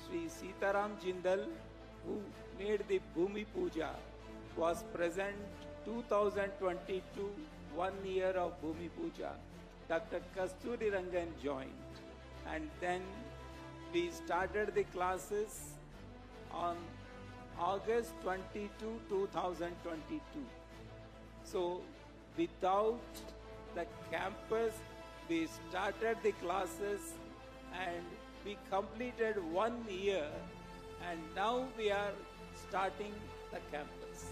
Sri Sitaram Jindal, who made the Bhumi Puja, was present 2022, 1 year of Bhumi Puja. Dr. Kasturi Rangan joined, and then we started the classes on August 22, 2022. So without the campus, we started the classes and we completed 1 year, and now we are starting the campus.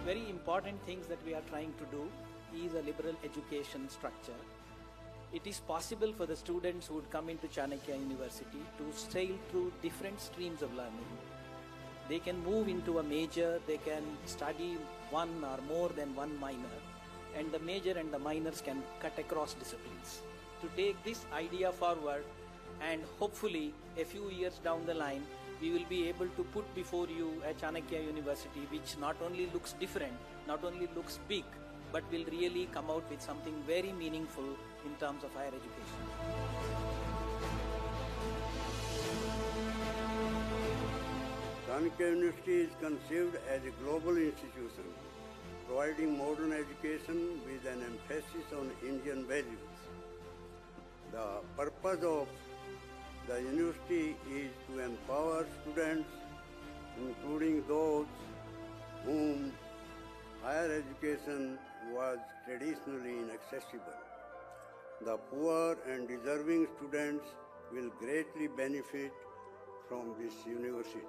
Very important things that we are trying to do is a liberal education structure. It is possible for the students who would come into Chanakya University to sail through different streams of learning. They can move into a major, they can study one or more than one minor, and the major and the minors can cut across disciplines. To take this idea forward, and hopefully a few years down the line, we will be able to put before you a Chanakya University which not only looks different, not only looks big, but will really come out with something very meaningful in terms of higher education. Chanakya University is conceived as a global institution, providing modern education with an emphasis on Indian values. The purpose of the university is to empower students, including those whom higher education was traditionally inaccessible. The poor and deserving students will greatly benefit from this university.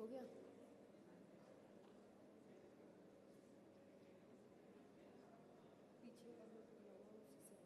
गया? पीछे का उसी से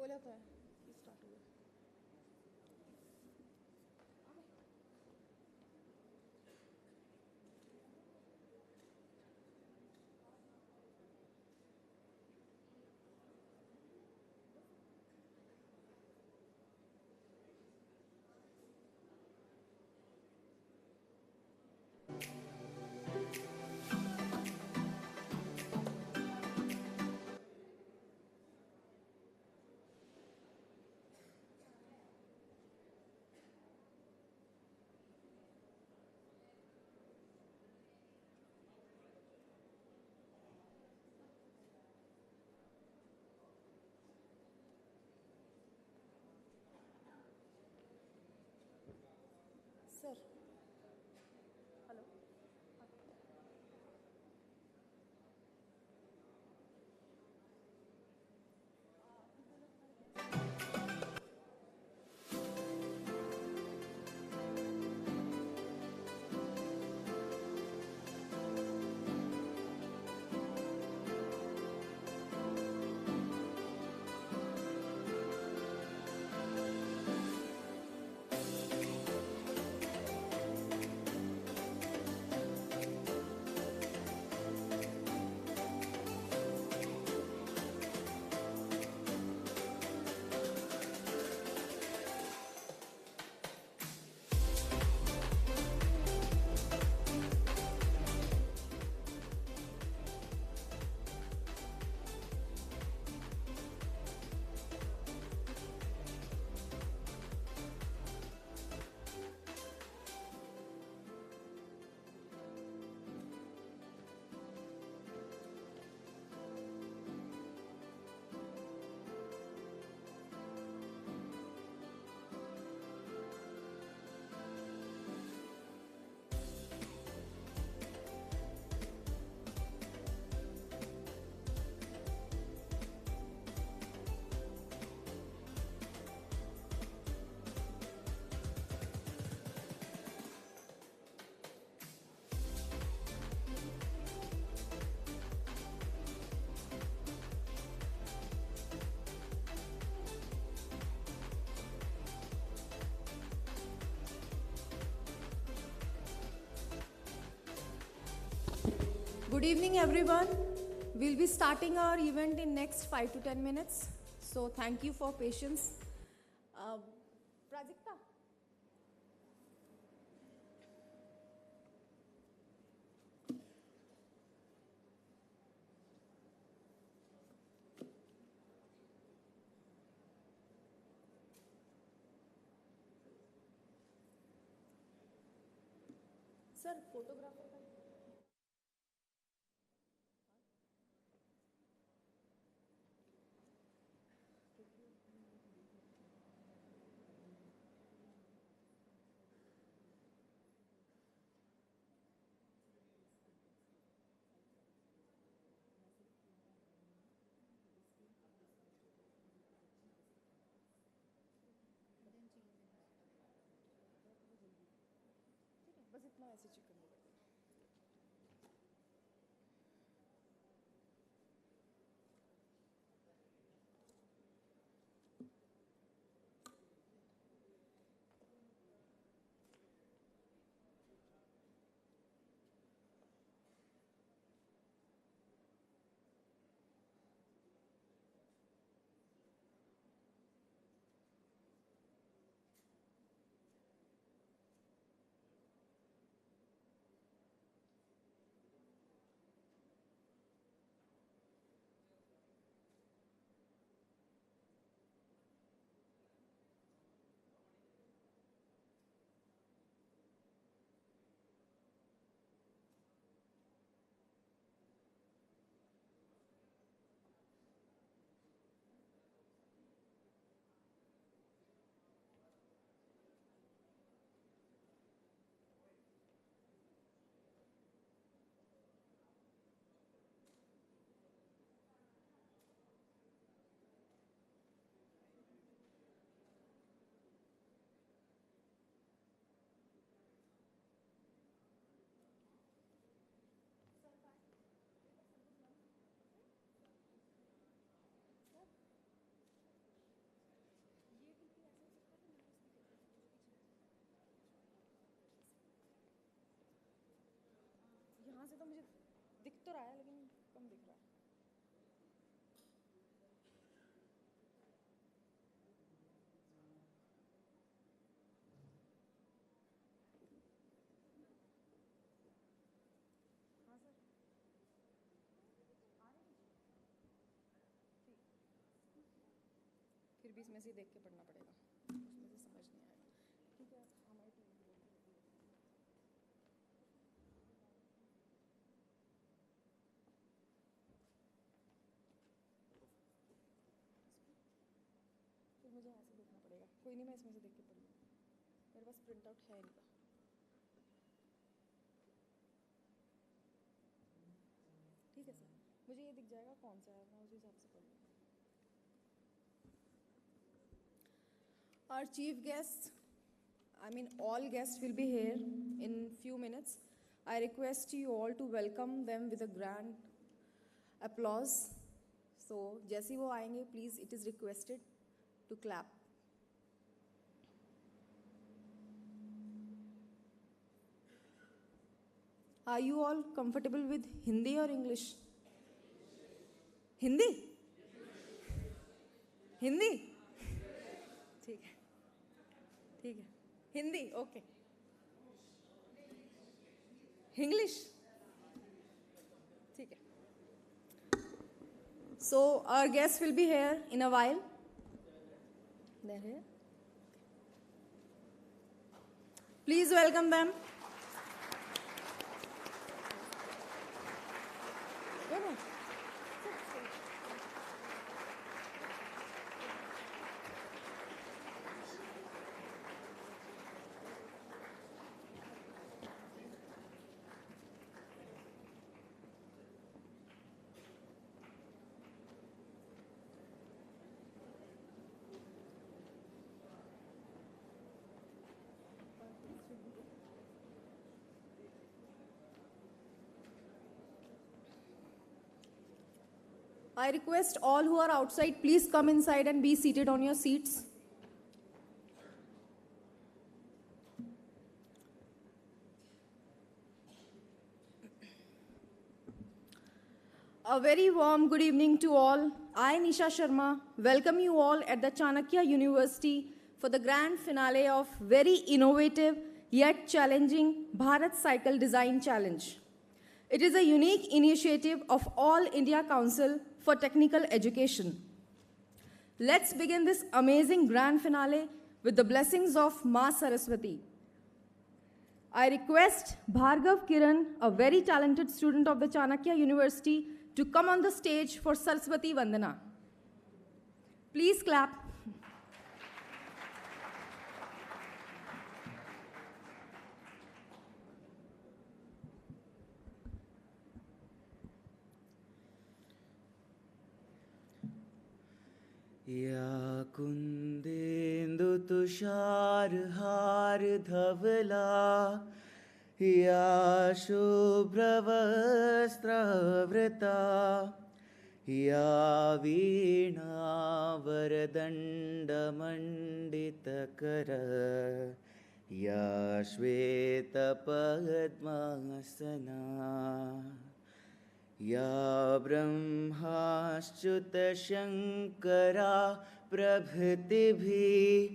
बोला तो है start हुआ. Sir. Hello. Good evening, everyone. We'll be starting our event in next 5 to 10 minutes. So thank you for patience. Prajakta. Sir, photographer. बस इतना ऐसे चिकन तो रहा है लेकिन कम दिख रहा है. हाँ सर. फिर भी इसमें से देख के पढ़ना पड़ेगा, उसमें से समझ नहीं आएगा. ठीक है, हमारी टीम. फिर मुझे ऐसे देखना पड़ेगा. कोई नहीं, मैं इसमें से देख के पढ़ लूँगी. मेरे पास प्रिंट आउट है इनका. ठीक है सर, मुझे ये दिख जाएगा कौन सा है, मैं उस हिसाब से पढ़ लूँगी. Our chief guests, all guests will be here in few minutes. I request you all to welcome them with a grand applause. So, जैसे वो आएंगे, please, it is requested to clap. Are you all comfortable with Hindi or English? Hindi? Hindi? ठीक है, ठीक है. Hindi, okay. English, ठीक है. So our guests will be here in a while. They're here. Please welcome them. No, no. I request all who are outside, please come inside and be seated on your seats. A very warm good evening to all. I, Nisha Sharma, welcome you all at the Chanakya University for the grand finale of very innovative yet challenging Bharath Cycle Design Challenge. It is a unique initiative of All India Council for Technical Education. Let's begin this amazing grand finale with the blessings of Ma Saraswati. I request Bhargav Kiran, a very talented student of the Chanakya University, to come on the stage for Saraswati Vandana. Please clap. या कुन्देन्दु तुषारहार धवला या शुभ्रवस्त्रवृता या वीणा वरदण्डमण्डितकर या श्वेतपद्मासना या ब्रह्माच्युतशङ्करा प्रभृतिभिः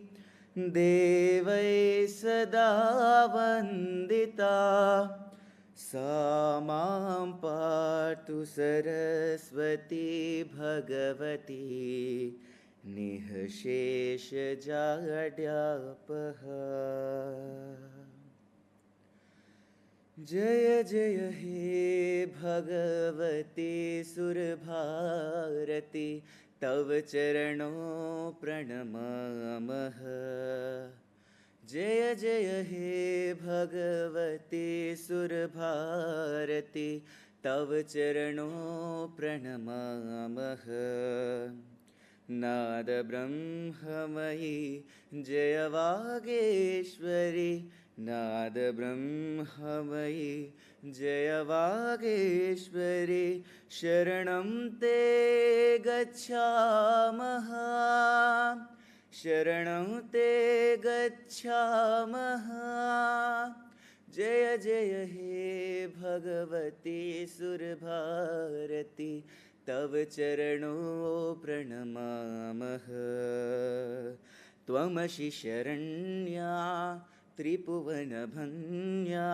देवैः सदा वन्दिता सा मां पातु सरस्वती भगवती निःशेषजाड्यापहा. जय जय हे भगवती सुरभारती तव चरणों प्रणमामः. जय जय हे भगवती सुरभारती तव चरणों प्रणमामः. नाद ब्रह्ममयी जय वागेश्वरी नाद ब्रह्ममयी जय वागेश्वरी शरणं ते गच्छामः शरणं ते गच्छामः जय जय हे भगवती सुरभारती तव चरणों प्रणमामः त्वमसि शरण्या त्रिभुवनभन्या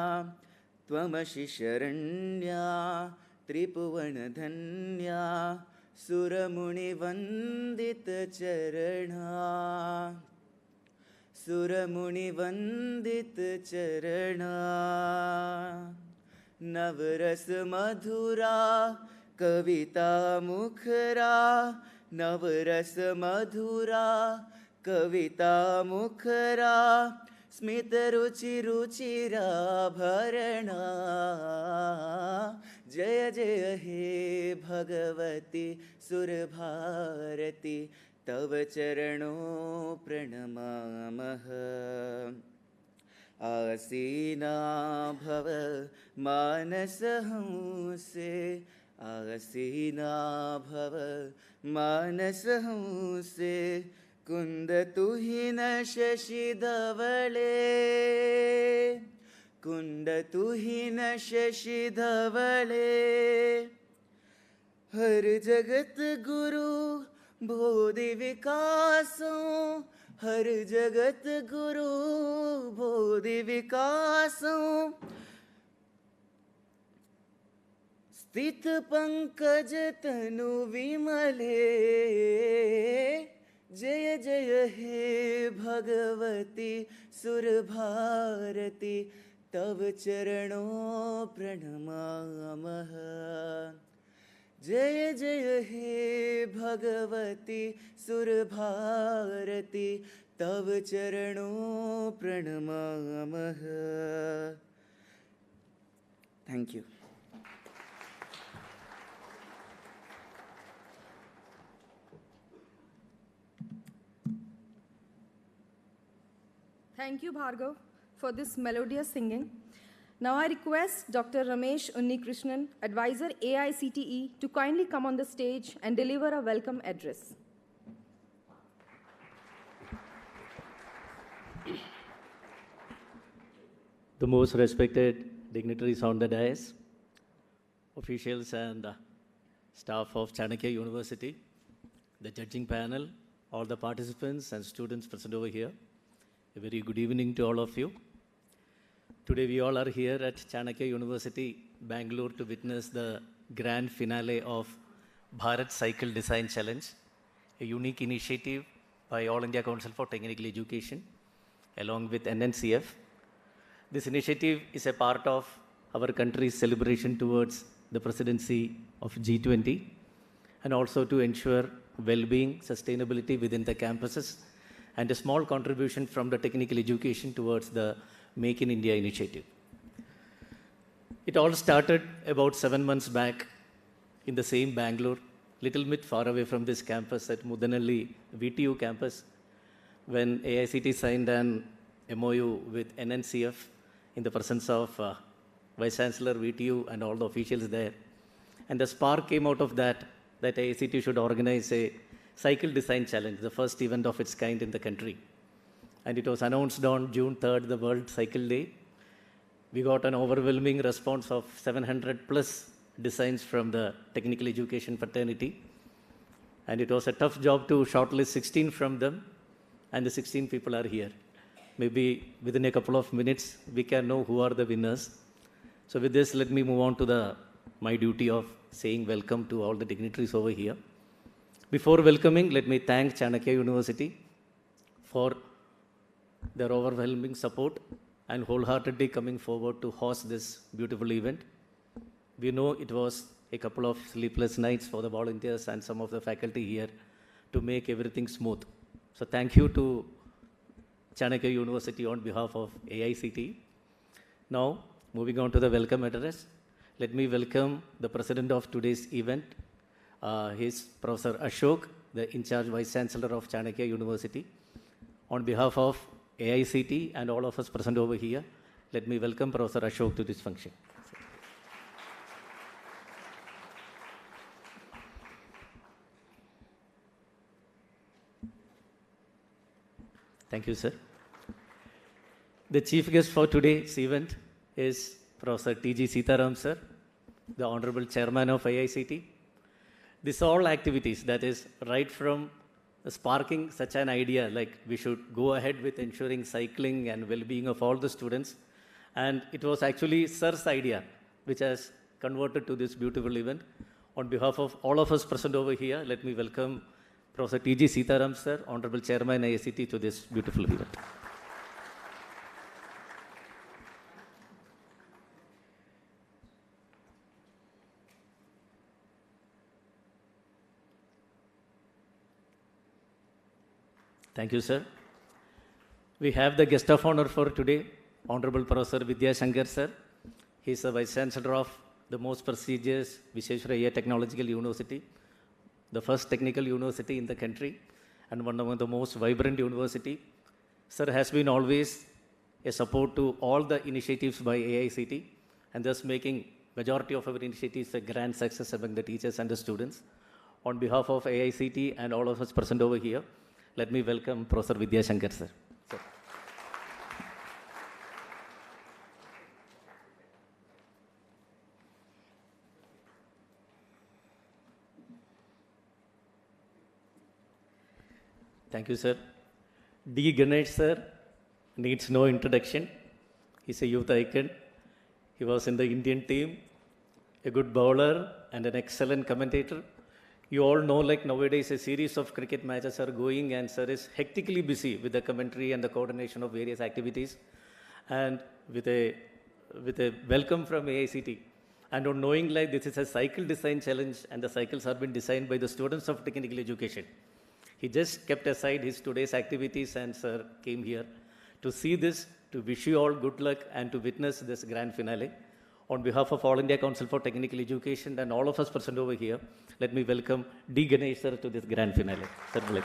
त्वमसि शरण्या त्रिभुवनधन्या सुरमुनिवन्दितचरणा सुरमुनिवन्दितचरणा नवरस मधुरा कविता मुखरा नवरस मधुरा कविता मुखरा स्मित रुचि रुचिराभरणा जय जय हे भगवती सुरभारती तव चरणों प्रणमामः आसीना भव मानस हंसे आसीना भव मानस हंसे कुंद तुहिन शशि धवले कुंड तुहिन शशि धवले हर जगत गुरु बोधि विकासों हर जगत गुरु बोधि विकासों स्थित पंकज तनु विमले जय जय हे भगवती सुरभारती तव चरणों प्रणमामः जय जय हे भगवती सुरभारती तव चरणों प्रणमामः thank you Thank you, Bhargav, for this melodious singing. Now I request Dr. Ramesh Unnikrishnan, Advisor AICTE, to kindly come on the stage and deliver a welcome address. The most respected dignitaries on the dais, officials and staff of Chanakya University, the judging panel, all the participants and students present over here. A very good evening to all of you. Today we all are here at Chanakya University, Bangalore, to witness the grand finale of Bharath Cycle Design Challenge, a unique initiative by All India Council for Technical Education, along with NNCF. This initiative is a part of our country's celebration towards the presidency of G20, and also to ensure well-being, sustainability within the campuses, and a small contribution from the technical education towards the Make in India initiative. It all started about 7 months back in the same Bangalore, little bit far away from this campus at Mudanalli VTU campus, when AICTE signed an MOU with NNCF in the presence of Vice Chancellor VTU and all the officials there. And the spark came out of that AICTE should organize a Cycle Design Challenge, the first event of its kind in the country. And it was announced on June 3rd, the World Cycle Day. We got an overwhelming response of 700 plus designs from the technical education fraternity. And it was a tough job to shortlist 16 from them, and the 16 people are here. Maybe within a couple of minutes, we can know who are the winners. So with this, let me move on to my duty of saying welcome to all the dignitaries over here. Before welcoming, let me thank Chanakya University for their overwhelming support and wholeheartedly coming forward to host this beautiful event. We know it was a couple of sleepless nights for the volunteers and some of the faculty here to make everything smooth. So thank you to Chanakya University on behalf of AICTE. Now, moving on to the welcome address, let me welcome the president of today's event. He is Professor Ashok, the in-charge Vice Chancellor of Chanakya University. On behalf of AICTE and all of us present over here, let me welcome Professor Ashok to this function. Thank you, sir. The chief guest for today's event is Professor T.G. Sitaram, sir, the Honorable Chairman of AICTE. These all activities, that is right from sparking such an idea, like we should go ahead with ensuring cycling and well-being of all the students. And it was actually Sir's idea, which has converted to this beautiful event. On behalf of all of us present over here, let me welcome Professor T.G. Sitaram, sir, Honorable Chairman AICTE, to this beautiful event. Thank you, sir. We have the guest of honor for today, Honorable Professor Vidya Shankar, sir. He is the Vice Chancellor of the most prestigious Visvesvaraya Technological University, the first technical university in the country, and one of the most vibrant university. Sir has been always a support to all the initiatives by AICTE, and thus making majority of our initiatives a grand success among the teachers and the students. On behalf of AICTE and all of us present over here, let me welcome Professor Vidya Shankar, sir. Sir. Thank you, sir. D. Ganesh, sir, needs no introduction. He's a youth icon. He was in the Indian team, a good bowler and an excellent commentator. You all know, like nowadays, a series of cricket matches are going, and sir is hectically busy with the commentary and the coordination of various activities. And with a welcome from AICTE, and on knowing like this is a cycle design challenge, and the cycles have been designed by the students of technical education, he just kept aside his today's activities, and sir came here to see this, to wish you all good luck, and to witness this grand finale. On behalf of All India Council for Technical Education and all of us present over here, let me welcome D. Ganesh, sir, to this grand finale. Sir, bless.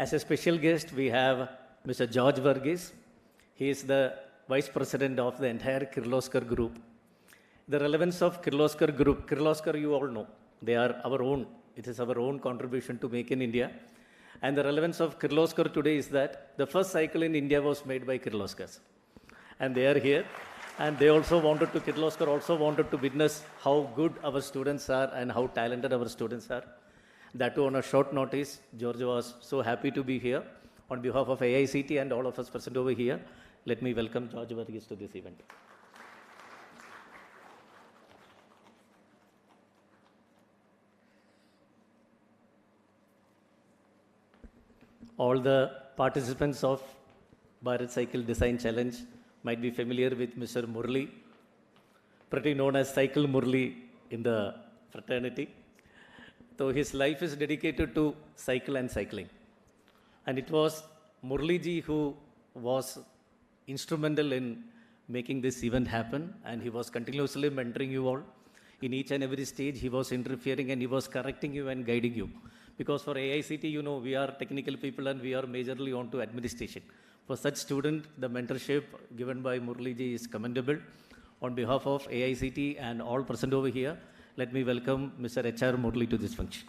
As a special guest, we have Mr. George Varghese. He is the Vice President of the entire Kirloskar Group. The relevance of Kirloskar Group, Kirloskar you all know, they are our own, it is our own contribution to Make in India. And the relevance of Kirloskar today is that the first cycle in India was made by Kirloskars. And they are here. And they also wanted to, Kirloskar also wanted to witness how good our students are and how talented our students are. That too on a short notice, George was so happy to be here. On behalf of AICTE and all of us present over here, let me welcome George Varghese to this event. All the participants of Bharath Cycle Design Challenge might be familiar with Mr. Murli, pretty known as Cycle Murli in the fraternity. So his life is dedicated to cycle and cycling. And it was Murli ji who was instrumental in making this event happen, and he was continuously mentoring you all. In each and every stage, he was interfering and he was correcting you and guiding you. Because for AICTE, you know, we are technical people and we are majorly on to administration. For such student, the mentorship given by Murli ji is commendable. On behalf of AICTE and all present over here, let me welcome Mr. H.R. Murli to this function.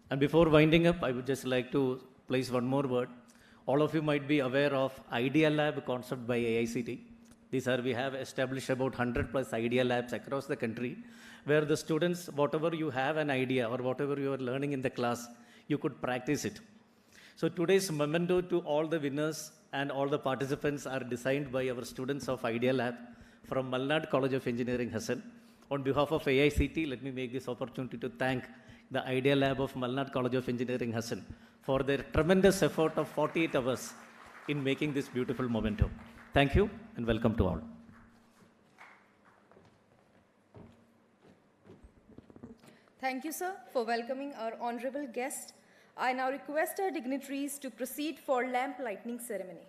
And before winding up, I would just like to place one more word. All of you might be aware of Idea Lab concept by AICTE. We have established about 100 plus Idea Labs across the country, where the students, whatever you have an idea or whatever you are learning in the class, you could practice it. So today's memento to all the winners and all the participants are designed by our students of Idea Lab from Malnad College of Engineering, Hassan. On behalf of AICTE, let me make this opportunity to thank the Idea Lab of Malnad College of Engineering, Hassan, for their tremendous effort of 48 hours in making this beautiful memento. Thank you and welcome to all. Thank you, sir, for welcoming our honorable guest. I now request our dignitaries to proceed for lamp lighting ceremony.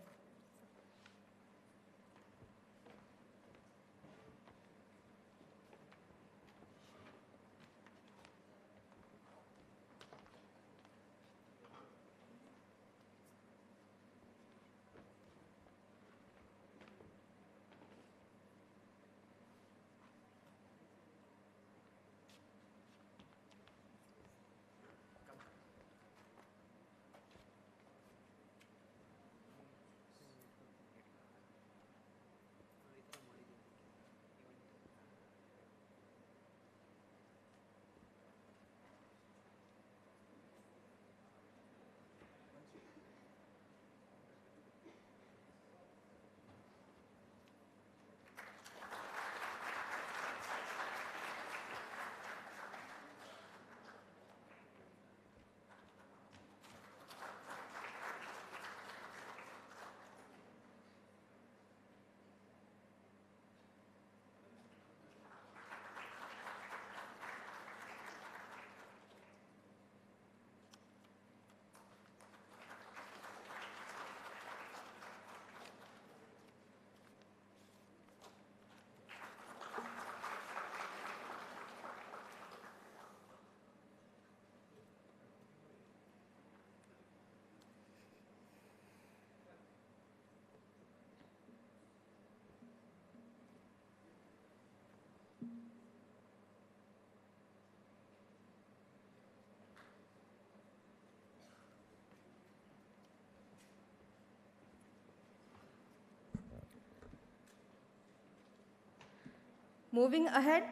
Moving ahead,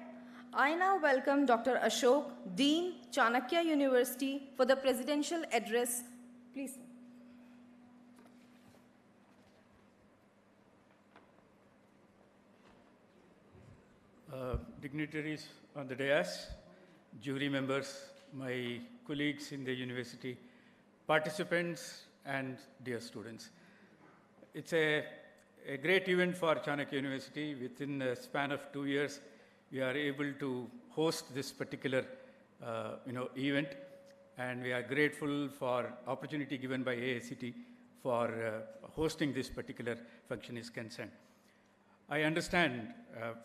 I now welcome Dr. Ashok, Dean, Chanakya University, for the presidential address. Please. Dignitaries on the dais, jury members, my colleagues in the university, participants, and dear students. It's a great event for Chanakya University. Within a span of 2 years, we are able to host this particular event, and we are grateful for opportunity given by AICTE for hosting this particular function is concerned. I understand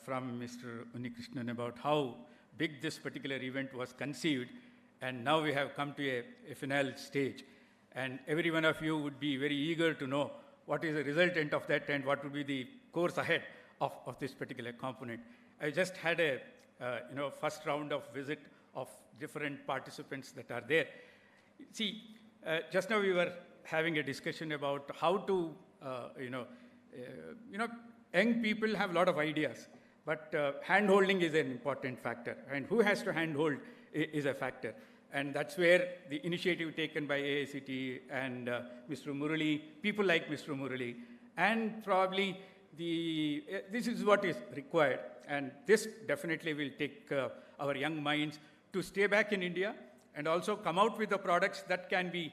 from Mr. Unnikrishnan about how big this particular event was conceived, and now we have come to a final stage. And every one of you would be very eager to know what is the resultant of that and what would be the course ahead of this particular component. I just had a first round of visit of different participants that are there. See, just now we were having a discussion about how to, young people have a lot of ideas, but hand-holding is an important factor, and who has to hand-hold is a factor. And that's where the initiative taken by AICTE and Mr. Murali, people like Mr. Murali, and probably this is what is required. And this definitely will take our young minds to stay back in India and also come out with the products that can be,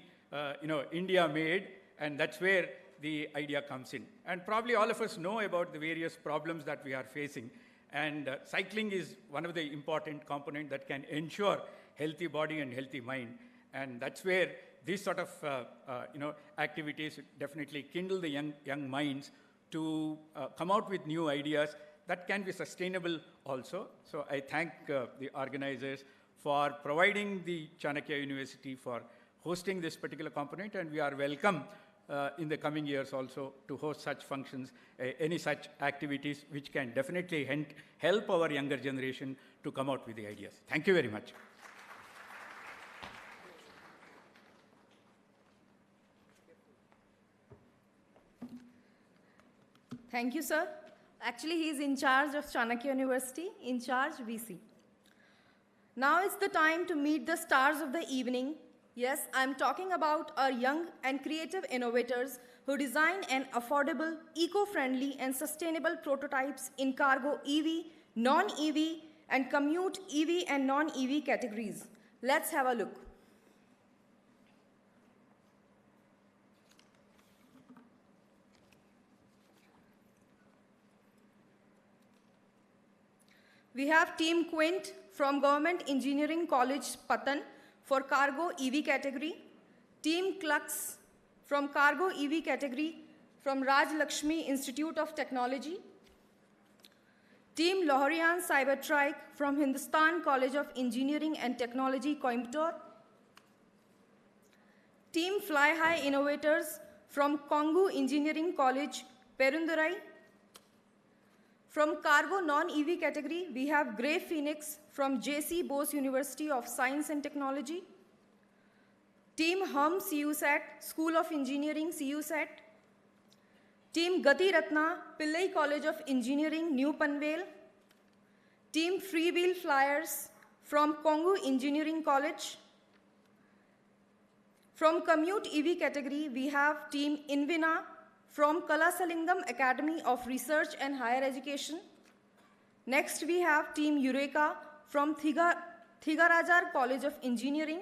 India-made, and that's where the idea comes in. And probably all of us know about the various problems that we are facing. And cycling is one of the important components that can ensure healthy body and healthy mind. And that's where these sort of activities definitely kindle the young minds to come out with new ideas that can be sustainable also. So I thank the organizers for providing the Chanakya University for hosting this particular component, and we are welcome in the coming years also to host such functions, any such activities which can definitely help our younger generation to come out with the ideas. Thank you very much. Thank you, sir. Actually, he is in charge of Chanakya University, in charge VC. Now it's the time to meet the stars of the evening. Yes, I'm talking about our young and creative innovators who design an affordable, eco-friendly, and sustainable prototypes in cargo EV, non-EV, and commute EV and non-EV categories. Let's have a look. We have Team Quint from Government Engineering College, Patan, for cargo EV category. Team Klux from cargo EV category from Raj Lakshmi Institute of Technology. Team Loharian Cybertrike from Hindustan College of Engineering and Technology, Coimbatore. Team Fly High Innovators from Kongu Engineering College, Perundurai. From cargo non-EV category, we have Grey Phoenix from JC Bose University of Science and Technology. Team Hum CUSAT, School of Engineering CUSAT. Team Gati Ratna, Pillai College of Engineering, New Panvel. Team Freewheel Flyers from Kongu Engineering College. From commute EV category, we have Team Invina from Kalasalingam Academy of Research and Higher Education. Next, we have Team Eureka from Thigarajar College of Engineering.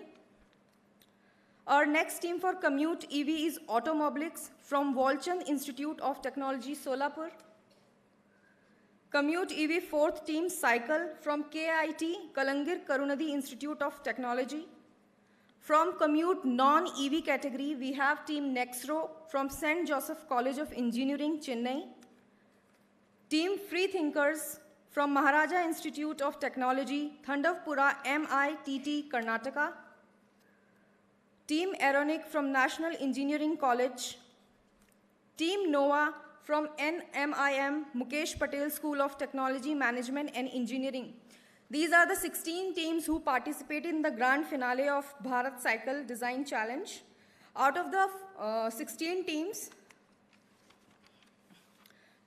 Our next team for commute EV is Automobilics from Walchand Institute of Technology, Solapur. Commute EV fourth team Cycle from KIT, Kalangir Karunadi Institute of Technology. From commute non-EV category, we have Team Nexro from St. Joseph College of Engineering, Chennai. Team Free Thinkers from Maharaja Institute of Technology, Thandavpura MITT, Karnataka. Team Aeronic from National Engineering College. Team NOAA from NMIM, Mukesh Patel School of Technology, Management and Engineering. These are the 16 teams who participated in the grand finale of Bharath Cycle Design Challenge. Out of the 16 teams,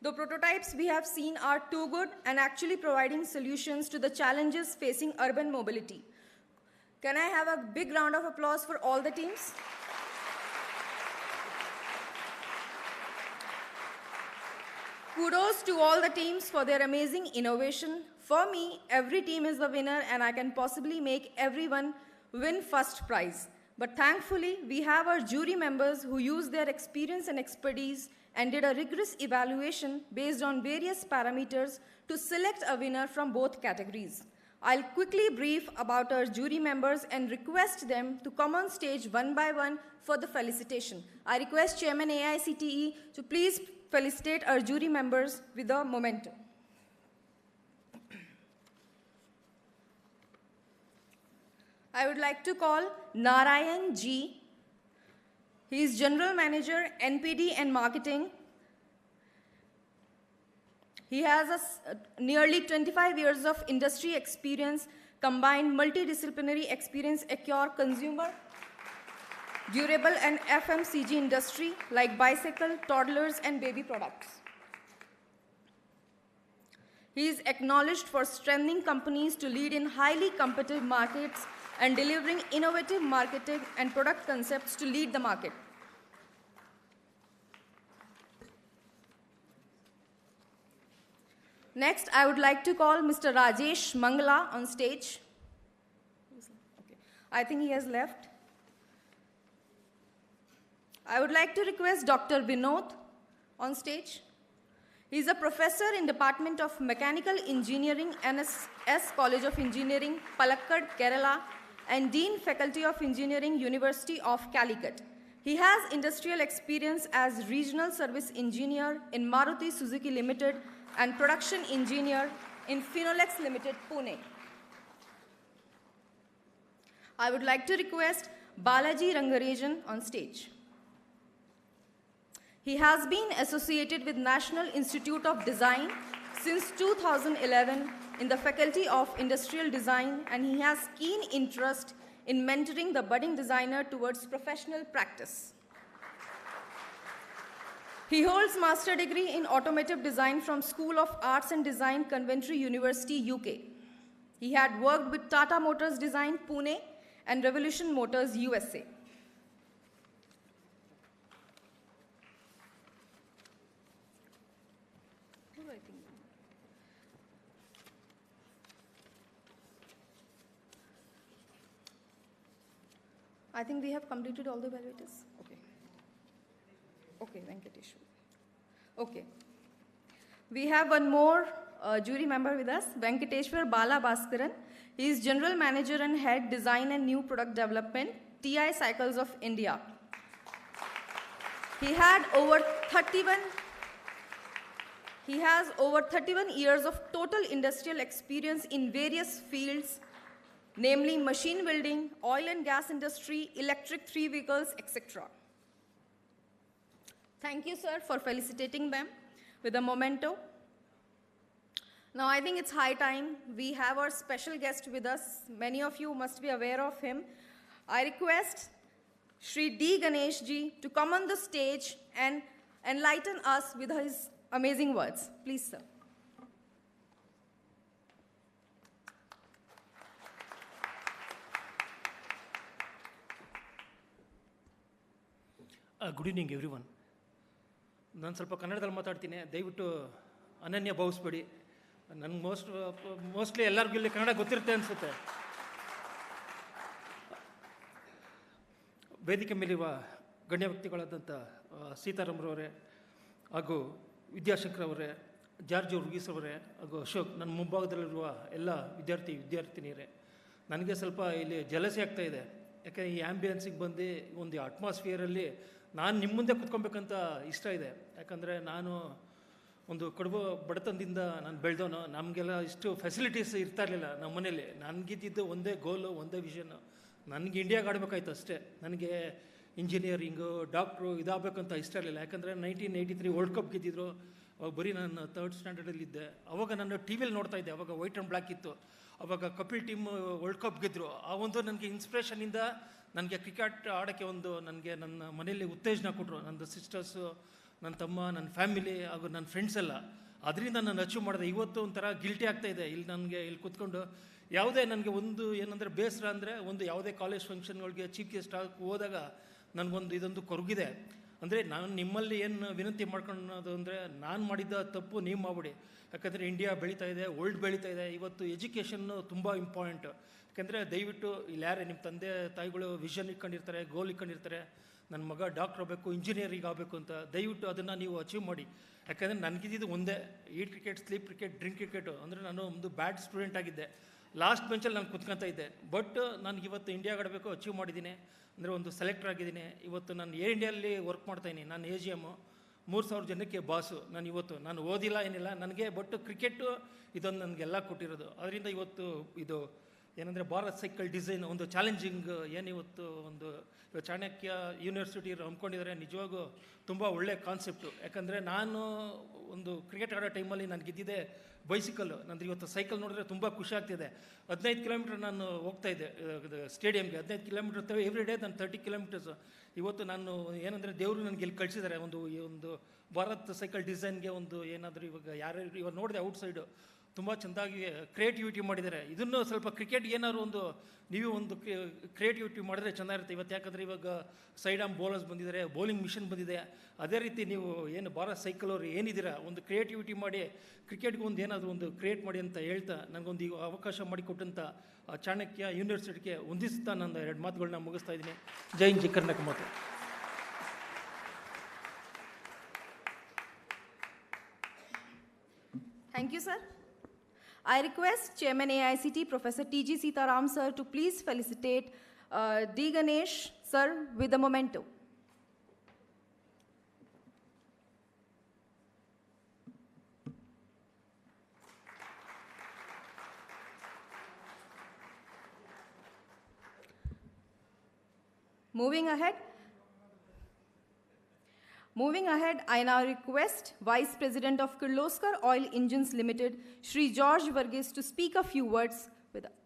The prototypes we have seen are too good and actually providing solutions to the challenges facing urban mobility. Can I have a big round of applause for all the teams? Kudos to all the teams for their amazing innovation. For me, every team is the winner and I can possibly make everyone win first prize. But thankfully, we have our jury members who use their experience and expertise and did a rigorous evaluation based on various parameters to select a winner from both categories. I'll quickly brief about our jury members and request them to come on stage one by one for the felicitation. I request Chairman AICTE to please felicitate our jury members with a memento. I would like to call Narayan G. He is General Manager, NPD and Marketing. He has nearly 25 years of industry experience, combined multidisciplinary experience across consumer, durable and FMCG industry like bicycle, toddlers and baby products. He is acknowledged for strengthening companies to lead in highly competitive markets and delivering innovative marketing and product concepts to lead the market. Next, I would like to call Mr. Rajesh Mangala on stage. Okay. I think he has left. I would like to request Dr. Vinod on stage. He is a professor in Department of Mechanical Engineering, NSS College of Engineering, Palakkad, Kerala, and Dean Faculty of Engineering, University of Calicut. He has industrial experience as Regional Service Engineer in Maruti Suzuki Limited and Production Engineer in Finolex Limited, Pune. I would like to request Balaji Rangarajan on stage. He has been associated with National Institute of Design since 2011 in the Faculty of Industrial Design, and he has keen interest in mentoring the budding designer towards professional practice. He holds master degree in automotive design from School of Arts and Design, Coventry University, UK. He had worked with Tata Motors Design, Pune, and Revolution Motors, USA. I think we have completed all the evaluators. Okay. Okay, Venkateshwar. Okay. We have one more jury member with us, Venkateshwar Bala Bhaskaran. He is General Manager and Head Design and New Product Development, TI Cycles of India. He has over 31 years of total industrial experience in various fields, namely machine building, oil and gas industry, electric three vehicles, etc. Thank you, sir, for felicitating them with a memento. Now, I think it's high time. We have our special guest with us. Many of you must be aware of him. I request Shri D. Ganesh Ji to come on the stage and enlighten us with his amazing words. Please, sir. Good evening every one. ನಾನು ಸ್ವಲ್ಪ ಕನ್ನಡದಲ್ಲಿ ಮಾತಾಡ್ತೀನಿ, ದಯವಿಟ್ಟು ಅನನ್ಯ ಭಾವಿಸ್ಬೇಡಿ. ನನಗೆ mostly ಎಲ್ಲರಿಗೂ ಇಲ್ಲಿ ಕನ್ನಡ ಗೊತ್ತಿರುತ್ತೆ ಅನಿಸುತ್ತೆ. ವೇದಿಕೆ ಮೇಲಿರುವ ಗಣ್ಯ ವ್ಯಕ್ತಿಗಳಾದಂಥ ಸೀತಾರಾಮ್ರವರೇ ಹಾಗೂ ವಿದ್ಯಾಶಂಕರವರೇ, ಜಾರ್ಜ್ ವರ್ಗೀಸ್ ಅವರೇ ಹಾಗೂ ಅಶೋಕ್, ನನ್ನ ಮುಂಭಾಗದಲ್ಲಿರುವ ಎಲ್ಲ ವಿದ್ಯಾರ್ಥಿನಿಯರೇ, ನನಗೆ ಸ್ವಲ್ಪ ಇಲ್ಲಿ ಜಲಸಿ ಆಗ್ತಾಯಿದೆ. ಯಾಕೆ ಈ ಆ್ಯಂಬಿಯನ್ಸಿಗೆ ಬಂದು ಒಂದು ಅಟ್ಮಾಸ್ಫಿಯರಲ್ಲಿ ನಾನು ನಿಮ್ಮ ಮುಂದೆ ಕೂತ್ಕೊಬೇಕಂತ ಇಷ್ಟ ಇದೆ. ಯಾಕಂದರೆ ನಾನು ಒಂದು ಕಡುಬು ಬಡತನದಿಂದ ನಾನು ಬೆಳೆದವನು. ನಮಗೆಲ್ಲ ಇಷ್ಟು ಫೆಸಿಲಿಟೀಸ್ ಇರ್ತಾ ಇರಲಿಲ್ಲ ನಮ್ಮ ಮನೇಲಿ. ನನಗಿದ್ದಿದ್ದು ಒಂದೇ ಗೋಲು, ಒಂದೇ ವಿಷನ್ನು, ನನಗೆ ಇಂಡಿಯಾಗೆ ಆಡಬೇಕಾಯ್ತು ಅಷ್ಟೇ. ನನಗೆ ಇಂಜಿನಿಯರಿಂಗು, ಡಾಕ್ಟ್ರು ಇದಾಗಬೇಕಂತ ಇಷ್ಟ ಇರಲಿಲ್ಲ. ಯಾಕಂದರೆ 1983 ವರ್ಲ್ಡ್ ಕಪ್ ಗೆದ್ದಿದ್ರು. ಅವಾಗ ಬರೀ ನಾನು 3rd ಸ್ಟ್ಯಾಂಡರ್ಡಲ್ಲಿದ್ದೆ. ಅವಾಗ ನಾನು ಟಿ ವಿಯಲ್ಲಿ ನೋಡ್ತಾ ಇದ್ದೆ. ಅವಾಗ ವೈಟ್ ಆ್ಯಂಡ್ ಬ್ಲ್ಯಾಕ್ ಇತ್ತು. ಅವಾಗ ಕಪಿಲ್ ಟೀಮ್ ವರ್ಲ್ಡ್ ಕಪ್ ಗೆದ್ದರು. ಆ ಒಂದು ನನಗೆ ಇನ್ಸ್ಪಿರೇಷನಿಂದ ನನಗೆ ಕ್ರಿಕೆಟ್ ಆಡೋಕ್ಕೆ ನನ್ನ ಮನೆಯಲ್ಲಿ ಉತ್ತೇಜನ ಕೊಟ್ಟರು. ನನ್ನ ಸಿಸ್ಟರ್ಸು, ನನ್ನ ತಮ್ಮ, ನನ್ನ ಫ್ಯಾಮಿಲಿ ಹಾಗೂ ನನ್ನ ಫ್ರೆಂಡ್ಸ್ ಎಲ್ಲ. ಅದರಿಂದ ನಾನು ಅಚೀವ್ ಮಾಡಿದೆ. ಇವತ್ತು ಒಂಥರ ಗಿಲ್ಟಿ ಆಗ್ತಾಯಿದೆ ಇಲ್ಲಿ ನನಗೆ ಇಲ್ಲಿ ಕೂತ್ಕೊಂಡು. ಯಾವುದೇ ನನಗೆ ಒಂದು ಏನಂದರೆ ಬೇಸರ ಅಂದರೆ, ಒಂದು ಯಾವುದೇ ಕಾಲೇಜ್ ಫಂಕ್ಷನ್ಗಳಿಗೆ ಚೀಫ್ ಗೆಸ್ಟ್ ಆಗಿ ಹೋದಾಗ ನನಗೊಂದು ಇದೊಂದು ಕೊರಗಿದೆ. ಅಂದರೆ ನಾನು ನಿಮ್ಮಲ್ಲಿ ಏನು ವಿನಂತಿ ಮಾಡ್ಕೊಳ್ಳೋದು ಅಂದರೆ, ನಾನು ಮಾಡಿದ್ದ ತಪ್ಪು ನೀವು ಮಾಡಿಬಿಡಿ. ಯಾಕಂದರೆ ಇಂಡಿಯಾ ಬೆಳೀತಾ ಇದೆ, ವರ್ಲ್ಡ್ ಬೆಳೀತಾ ಇದೆ. ಇವತ್ತು ಎಜುಕೇಷನ್ನು ತುಂಬ ಇಂಪಾರ್ಟೆಂಟ್. ಯಾಕೆಂದರೆ ದಯವಿಟ್ಟು ಇಲ್ಲಿ ಯಾರೇ ನಿಮ್ಮ ತಂದೆ ತಾಯಿಗಳು ವಿಷನ್ ಇಟ್ಕೊಂಡಿರ್ತಾರೆ, ಗೋಲ್ ಇಟ್ಕೊಂಡಿರ್ತಾರೆ, ನನ್ನ ಮಗ ಡಾಕ್ಟ್ರ್ ಆಗಬೇಕು, ಇಂಜಿನಿಯರಿಂಗ್ ಆಗಬೇಕು ಅಂತ, ದಯವಿಟ್ಟು ಅದನ್ನು ನೀವು ಅಚೀವ್ ಮಾಡಿ. ಯಾಕಂದರೆ ನನಗಿದ್ದು ಒಂದೇ, eat cricket, sleep cricket, drink cricket. ಅಂದರೆ ನಾನು ಒಂದು ಬ್ಯಾಡ್ ಸ್ಟೂಡೆಂಟ್ ಆಗಿದ್ದೆ, ಲಾಸ್ಟ್ ಬೆಂಚಲ್ಲಿ ನಾನು ಕುತ್ಕೊತಾ ಇದ್ದೆ. ಬಟ್ ನನಗೆ ಇವತ್ತು ಇಂಡಿಯಾಗೆ ಆಡಬೇಕು, ಅಚೀವ್ ಮಾಡಿದ್ದೀನಿ. ಅಂದರೆ ಒಂದು ಸೆಲೆಕ್ಟರ್ ಆಗಿದ್ದೀನಿ. ಇವತ್ತು ನಾನು ಏರ್ ಇಂಡಿಯಲ್ಲಿ ವರ್ಕ್ ಮಾಡ್ತಾಯಿದ್ದೀನಿ. ನಾನು AGM 3000 ಜನಕ್ಕೆ ಬಾಸು. ನಾನು ಓದಿಲ್ಲ ಏನಿಲ್ಲ ನನಗೆ, ಬಟ್ ಕ್ರಿಕೆಟು ಇದೊಂದು ನನಗೆಲ್ಲ ಕೊಟ್ಟಿರೋದು. ಅದರಿಂದ ಇವತ್ತು ಇದು ಏನಂದರೆ ಭಾರತ್ ಸೈಕಲ್ ಡಿಸೈನ್ ಒಂದು ಚಾಲೆಂಜಿಂಗ್ ಏನಿವತ್ತು ಒಂದು ಚಾಣಕ್ಯ ಯೂನಿವರ್ಸಿಟಿ ಹಮ್ಮಿಕೊಂಡಿದ್ದಾರೆ. ನಿಜವಾಗೂ ತುಂಬ ಒಳ್ಳೆಯ ಕಾನ್ಸೆಪ್ಟು. ಯಾಕಂದರೆ ನಾನು ಒಂದು ಕ್ರಿಕೆಟ್ ಆಡೋ ಟೈಮಲ್ಲಿ ನನಗಿದ್ದಿದೆ ಬೈಸಿಕಲ್ಲು. ನಂದು ಇವತ್ತು ಸೈಕಲ್ ನೋಡಿದ್ರೆ ತುಂಬ ಖುಷಿ ಆಗ್ತಿದೆ. 15 ಕಿಲೋಮೀಟ್ರ್ ನಾನು ಹೋಗ್ತಾಯಿದ್ದೆ ಸ್ಟೇಡಿಯಮ್ಗೆ. 15 ಕಿಲೋಮೀಟ್ರ್ ಎವ್ರಿ ಡೇ ನಾನು 30 ಕಿಲೋಮೀಟರ್ಸು. ಇವತ್ತು ನಾನು ಏನಂದರೆ ದೇವರು ನನಗೆ ಇಲ್ಲಿ ಕಳಿಸಿದ್ದಾರೆ. ಒಂದು ಭಾರತ್ ಸೈಕಲ್ ಡಿಸೈನ್ಗೆ ಒಂದು ಏನಾದರೂ ಇವಾಗ ನೋಡಿದೆ ಔಟ್ಸೈಡು ತುಂಬ ಚೆಂದಾಗಿ ಕ್ರಿಯೇಟಿವಿಟಿ ಮಾಡಿದ್ದಾರೆ. ಇದನ್ನು ಸ್ವಲ್ಪ ಕ್ರಿಕೆಟ್ ಏನಾದ್ರು ಒಂದು ನೀವು ಒಂದು ಕ್ರಿಯೇಟಿವಿಟಿ ಮಾಡಿದ್ರೆ ಚೆನ್ನಾಗಿರುತ್ತೆ. ಇವತ್ತು ಯಾಕಂದರೆ ಇವಾಗ ಸೈಡ್ ಆರ್ಮ್ ಬೌಲರ್ಸ್ ಬಂದಿದ್ದಾರೆ, ಬೌಲಿಂಗ್ ಮಿಷನ್ ಬಂದಿದೆ. ಅದೇ ರೀತಿ ನೀವು ಏನು ಭಾರತ್ ಸೈಕಲ್ ಅವರು ಏನಿದ್ದೀರಾ ಒಂದು ಕ್ರಿಯೇಟಿವಿಟಿ ಮಾಡಿ ಕ್ರಿಕೆಟ್ಗೆ ಒಂದು ಏನಾದರೂ ಒಂದು ಕ್ರಿಯೇಟ್ ಮಾಡಿ ಅಂತ ಹೇಳ್ತಾ ನನಗೊಂದು ಈಗ ಅವಕಾಶ ಮಾಡಿಕೊಟ್ಟಂಥ ಚಾಣಕ್ಯ ಯೂನಿವರ್ಸಿಟಿಗೆ ಹೊಂದಿಸ್ತಾ ನಾನು 2 ಮಾತುಗಳನ್ನ ಮುಗಿಸ್ತಾ ಇದ್ದೀನಿ. ಜೈ ಹಿಂದ್, ಜೈ ಕರ್ನಾಟಕ ಮಾತು. Thank you, sir. I request Chairman AICTE Professor T.G. Sitaram sir to please felicitate D. Ganesh sir with a memento. Moving ahead, I now request Vice President of Kirloskar Oil Engines Limited, Shri George Varghese, to speak a few words with us.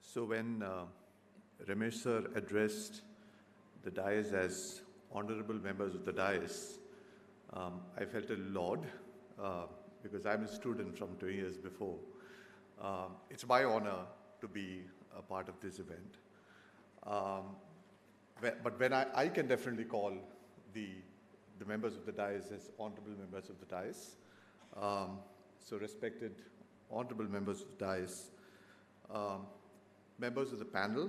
So when Ramesh sir addressed the dais as honorable members of the dais, I felt a lot because I'm a student from 2 years before. It's my honor to be a part of this event. But when I can definitely call the members of the dais as honorable members of the dais. So respected honorable members of the dais, members of the panel,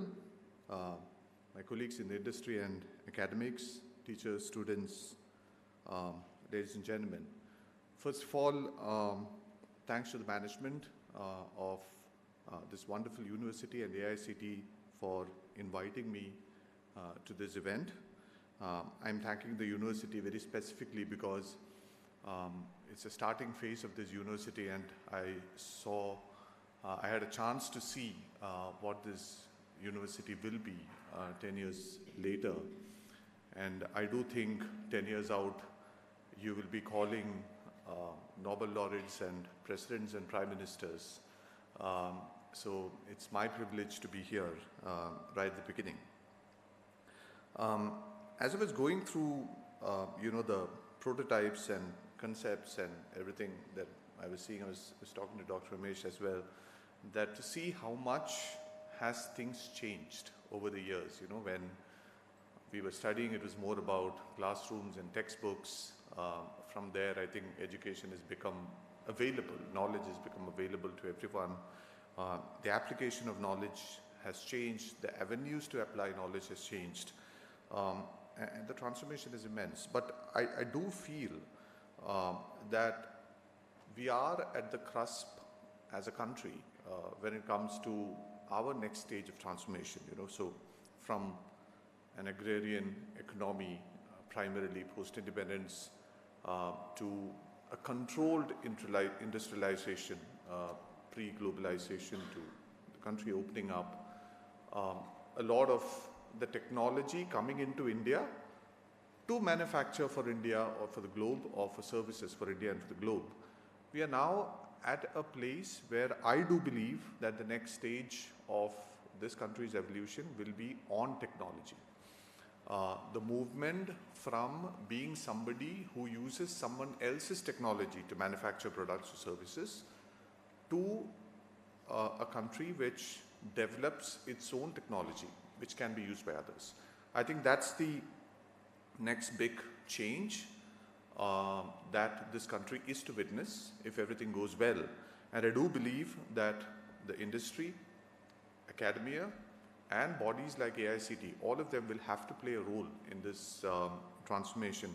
my colleagues in the industry and academics, teachers, students, ladies and gentlemen. First of all, thanks to the management of this wonderful university and AICTE for inviting me to this event. I'm thanking the university very specifically because it's a starting phase of this university, and I had a chance to see what this university will be 10 years later. And I do think 10 years out, you will be calling Nobel laureates and presidents and prime ministers. So it's my privilege to be here right at the beginning. As I was going through, the prototypes and concepts and everything that I was seeing, I was talking to Dr. Ramesh as well, that to see how much has things changed over the years. When we were studying, it was more about classrooms and textbooks. From there, I think education has become available, knowledge has become available to everyone. The application of knowledge has changed, the avenues to apply knowledge has changed, and the transformation is immense. But I do feel that we are at the cusp as a country when it comes to our next stage of transformation. So from an agrarian economy, primarily post-independence, to a controlled industrialization, pre-globalization, to the country opening up. A lot of the technology coming into India to manufacture for India or for the globe, or for services for India and for the globe. we are now at a place where I do believe that the next stage of this country's evolution will be on technology. The movement from being somebody who uses someone else's technology to manufacture products or services to a country which develops its own technology, which can be used by others. I think that's the next big change that this country is to witness if everything goes well. And I do believe that the industry, academia, and bodies like AICTE, all of them will have to play a role in this transformation.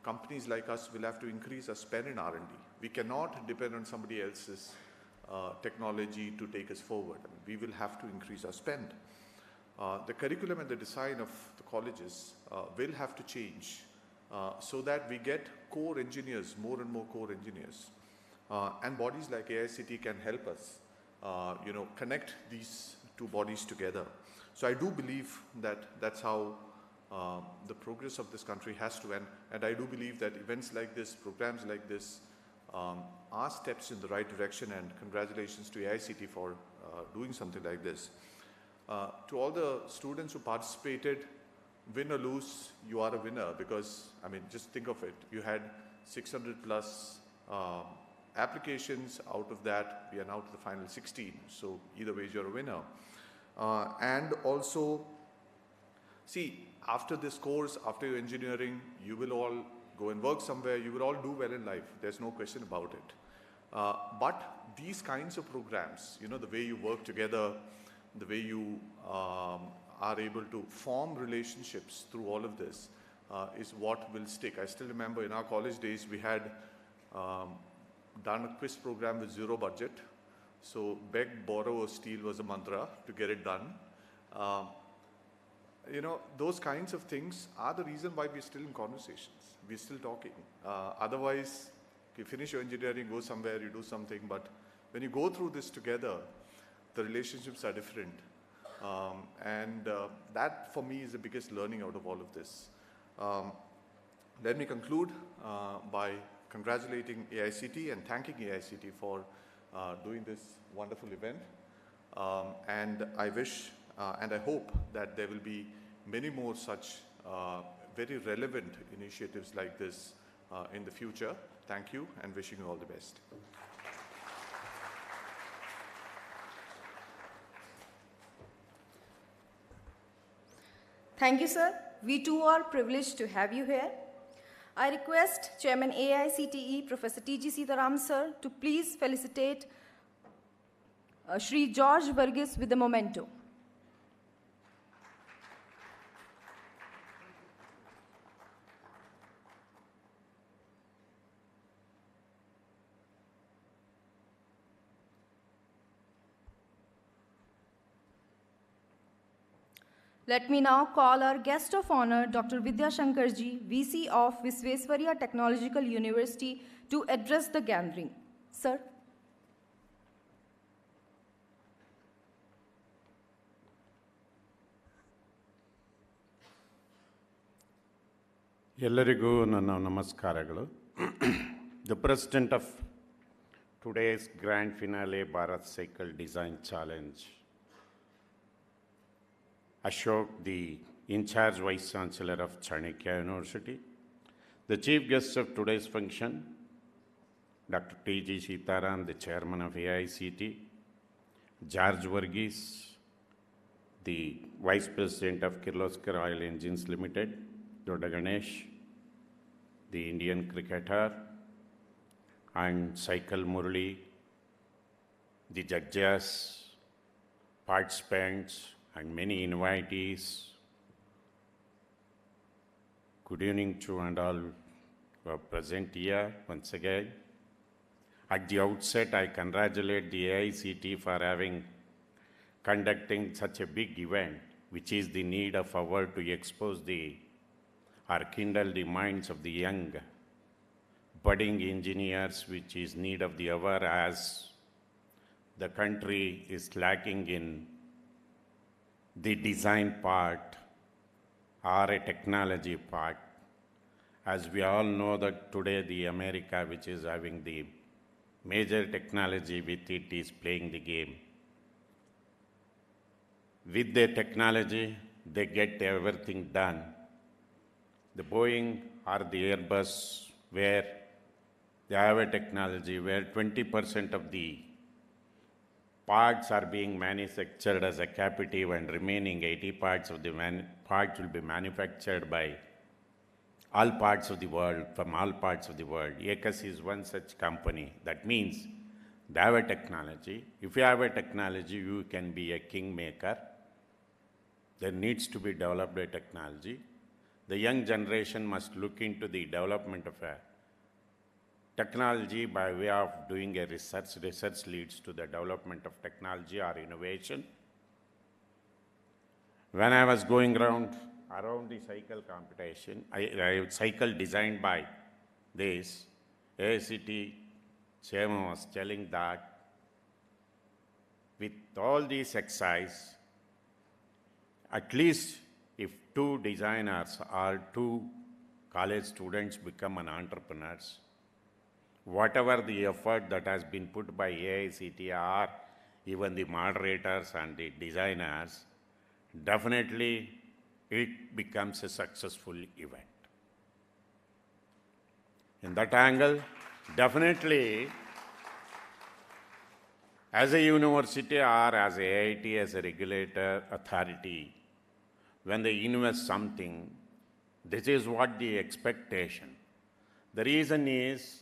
Companies like us will have to increase our spend in R&D. We cannot depend on somebody else's technology to take us forward. I mean, we will have to increase our spend. The curriculum and the design of the colleges will have to change so that we get core engineers, more and more core engineers. And bodies like AICTE can help us, connect these two bodies together. So I do believe that that's how the progress of this country has to end. And I do believe that events like this, programs like this, are steps in the right direction, and congratulations to AICTE for doing something like this. To all the students who participated, win or lose, you are a winner, because, I mean, just think of it. You had 600 plus applications. Out of that, we are now to the final 16. So either way, you're a winner. And also, see, after this course, after your engineering, you will all go and work somewhere. You will all do well in life. There's no question about it. But these kinds of programs, the way you work together, the way you are able to form relationships through all of this is what will stick. I still remember in our college days, we had done a quiz program with zero budget. So beg, borrow, or steal was a mantra to get it done. Those kinds of things are the reason why we're still in conversations. We're still talking. Otherwise, you finish your engineering, go somewhere, you do something. But when you go through this together, the relationships are different. That, for me, is the biggest learning out of all of this. Let me conclude by congratulating AICTE and thanking AICTE for doing this wonderful event. And I wish and I hope that there will be many more such very relevant initiatives like this in the future. Thank you, and wishing you all the best. Thank you, sir. We too are privileged to have you here. I request Chairman AICTE, Professor T.G. Sitaram, sir, to please felicitate Shri George Varghese with the memento. Let me now call our guest of honor, Dr. Vidya Shankarji, VC of Visvesvaraya Technological University, to address the gathering. Sir. ಎಲ್ಲರಿಗೂ ನನ್ನ ನಮಸ್ಕಾರಗಳು. The president of today's grand finale Bharath Cycle Design Challenge, Ashok, the in-charge Vice Chancellor of Chanakya University, the chief guests of today's function, Dr. T.G. Sitaram, the chairman of AICTE, George Varghese, the vice president of Kirloskar Oil Engines Limited, Dodda Ganesh, the Indian cricketer, and Cycle Murli, the judges, participants, and many invitees. Good evening to and all who are present here once again. At the outset, I congratulate the AICTE for conducting such a big event, which is the need of our to expose or kindle the minds of the young budding engineers, which is need of the hour, as the country is lacking in the design part or a technology part. As we all know that today the America, which is having the major technology with it is playing the game. With their technology, they get everything done. The Boeing or the Airbus, where they have a technology where 20% of the parts are being manufactured as a captive and remaining 80 parts of the parts will be manufactured by all parts of the world, from all parts of the world. AICTE is one such company. That means they have a technology. If you have a technology, you can be a kingmaker. There needs to be developed a technology. The young generation must look into the development of a technology by way of doing a research. Research leads to the development of technology or innovation. When I was going around the cycle competition, cycle designed by this, AICTE chairman was telling that with all these exercise, at least if 2 designers or 2 college students become an entrepreneurs, whatever the effort that has been put by AICTE or even the moderators and the designers, definitely it becomes a successful event. In that angle, definitely, as a university or as a AIT, as a regulator authority, when they invest something, this is what the expectation. The reason is,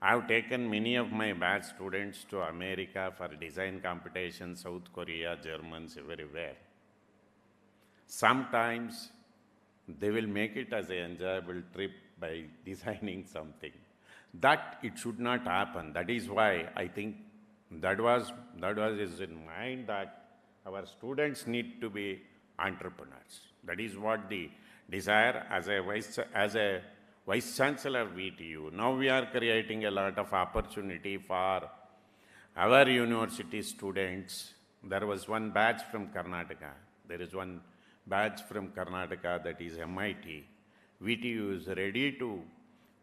I have taken many of my batch students to America for design competitions, South Korea, Germans, everywhere. Sometimes they will make it as an enjoyable trip by designing something. That it should not happen. That is why I think that was in mind that our students need to be entrepreneurs. That is what the desire as a Vice Chancellor VTU. Now we are creating a lot of opportunity for our university students. There was one batch from Karnataka. There is one batch from Karnataka, that is MIT. VTU is ready to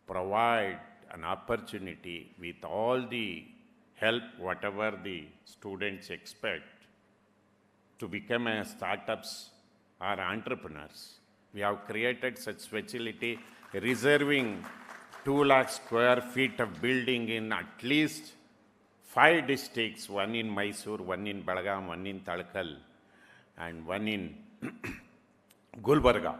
provide an opportunity with all the help, whatever the students expect, to become a startups or entrepreneurs. We have created such facility, reserving 2 lakh square feet of building in at least 5 districts, one in Mysore, one in Belgaum, one in Talkal, and one in Gulbarga.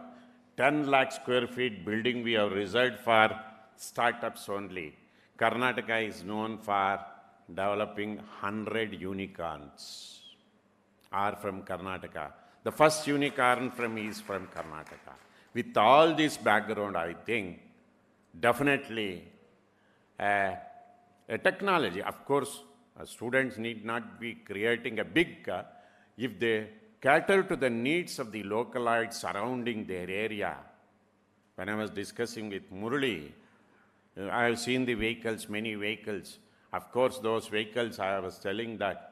10 lakh square feet building we have reserved for startups only. Karnataka is known for developing 100 unicorns are from Karnataka. The first unicorn is from Karnataka. With all this background, I think definitely a technology. Of course, students need not be creating a big, if they cater to the needs of the localites surrounding their area. When I was discussing with Murali, I have seen the vehicles, many vehicles. Of course, those vehicles, I was telling that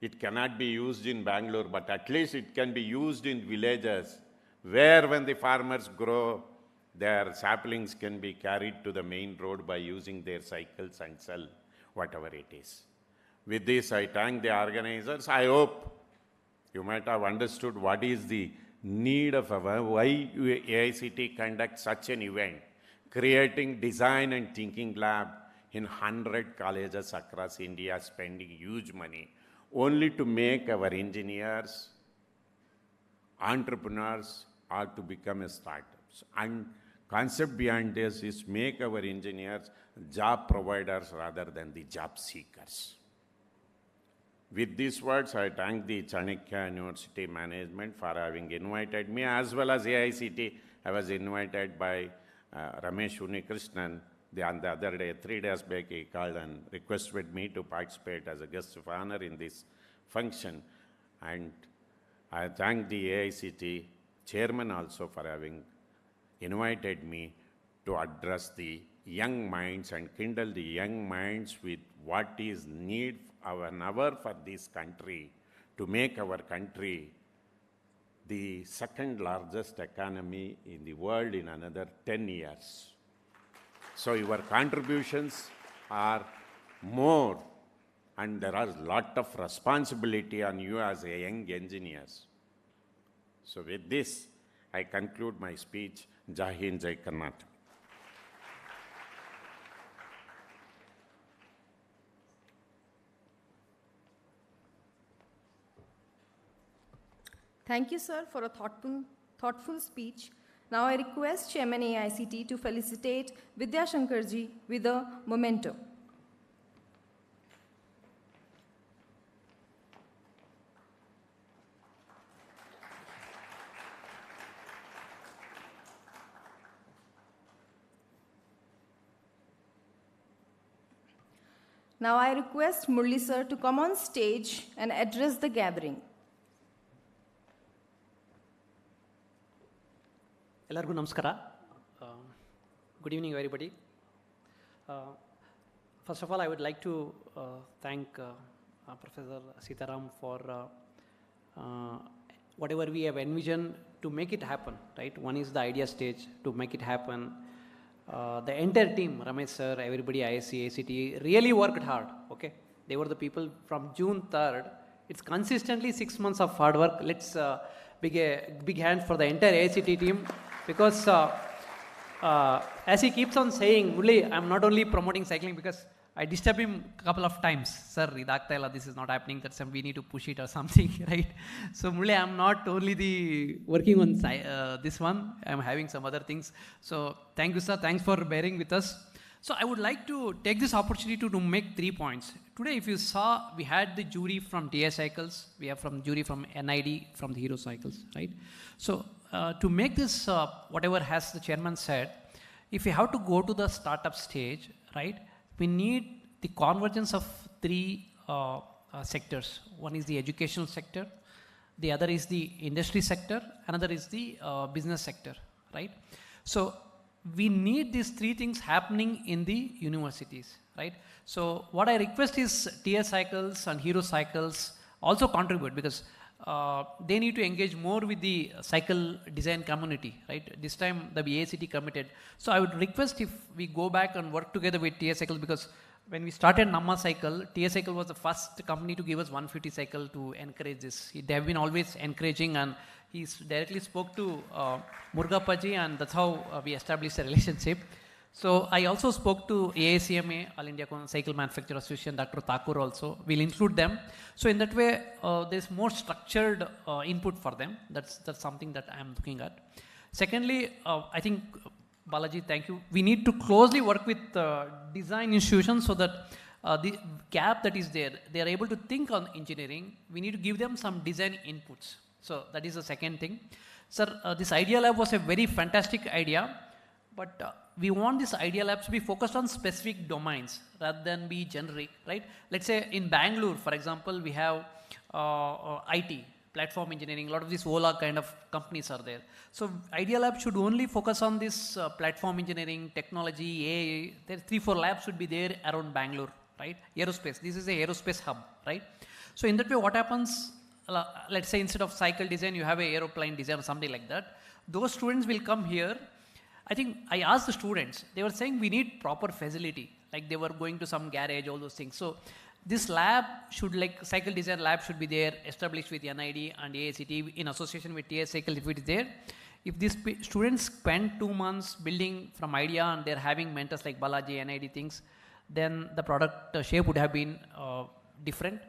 it cannot be used in Bengaluru, but at least it can be used in villages where when the farmers grow, their saplings can be carried to the main road by using their cycles and sell whatever it is. With this, I thank the organizers. I hope you might have understood what is the need of why AICTE conducts such an event, creating design and thinking lab in 100 colleges across India, spending huge money, only to make our engineers, entrepreneurs, or to become startups. And concept behind this is make our engineers job providers rather than the job seekers. With these words, I thank the Chanakya University management for having invited me, as well as AICTE. I was invited by Ramesh Unikrishnan. On the other day, 3 days back, he called and requested me to participate as a guest of honor in this function. And I thank the AICTE chairman also for having invited me to address the young minds and kindle the young minds with what is need an hour for this country to make our country the second largest economy in the world in another 10 years. So your contributions are more, and there are a lot of responsibility on you as a young engineers. So with this, I conclude my speech. Jai Hind, Jai Karnataka. Thank you, sir, for a thoughtful speech. Now I request Chairman AICTE to felicitate Vidya Shankarji with a memento. Now I request Murli sir to come on stage and address the gathering. Ellargu namaskara. Good evening, everybody. First of all, I would like to thank Professor Sitaram for whatever we have envisioned to make it happen, right? One is the idea stage to make it happen. The entire team, Ramesh sir, everybody, ISC, ACT, really worked hard, okay? They were the people from June 3rd. It's consistently 6 months of hard work. Let's big hand for the entire ACT team, because as he keeps on saying, Murli, I'm not only promoting cycling because I disturb him a couple of times. Sir, this is not happening, that's we need to push it or something, right? So Murli, I'm not only working on this one, I'm having some other things. So thank you, sir, thanks for bearing with us. So I would like to take this opportunity to make 3 points. Today, if you saw, we had the jury from TI Cycles, we have from jury from NID, from the Hero Cycles, right? So to make this, whatever has the chairman said, if you have to go to the startup stage, right, we need the convergence of 3 sectors. One is the educational sector, the other is the industry sector, another is the business sector, right? So we need these 3 things happening in the universities, right? So what I request is TI Cycles and Hero Cycles also contribute, because they need to engage more with the cycle design community, right? This time the AICTE committed. So I would request if we go back and work together with TI Cycles, because when we started Namma Cycle, TI Cycle was the first company to give us 150 cycle to encourage this. They have been always encouraging, and he directly spoke to Murgapaji, and that's how we established a relationship. So I also spoke to AICMA, All India Cycle Manufacturer Association, Dr. Thakur also. We'll include them. So in that way, there's more structured input for them. That's something that I'm looking at. Secondly, I think, Balaji, thank you. We need to closely work with design institutions so that the gap that is there, they are able to think on engineering. We need to give them some design inputs. So that is the second thing. Sir, this Idea Lab was a very fantastic idea, but we want this Idea Labs to be focused on specific domains rather than be generic, right? Let's say in Bengaluru, for example, we have IT, platform engineering, a lot of these Ola kind of companies are there. So Idea Lab should only focus on this platform engineering, technology, AI. There 3-4 labs should be there around Bengaluru, right? Aerospace, this is a aerospace hub, right? So in that way, what happens, let's say instead of cycle design, you have a aeroplane design or something like that. Those students will come here. I think I asked the students, they were saying we need proper facility, like they were going to some garage, all those things. So this lab should, like cycle design lab should be there, established with NID and AICTE in association with TI Cycle if it is there. If these students spend 2 months building from idea and they're having mentors like Balaji, NID things, then the product shape would have been different.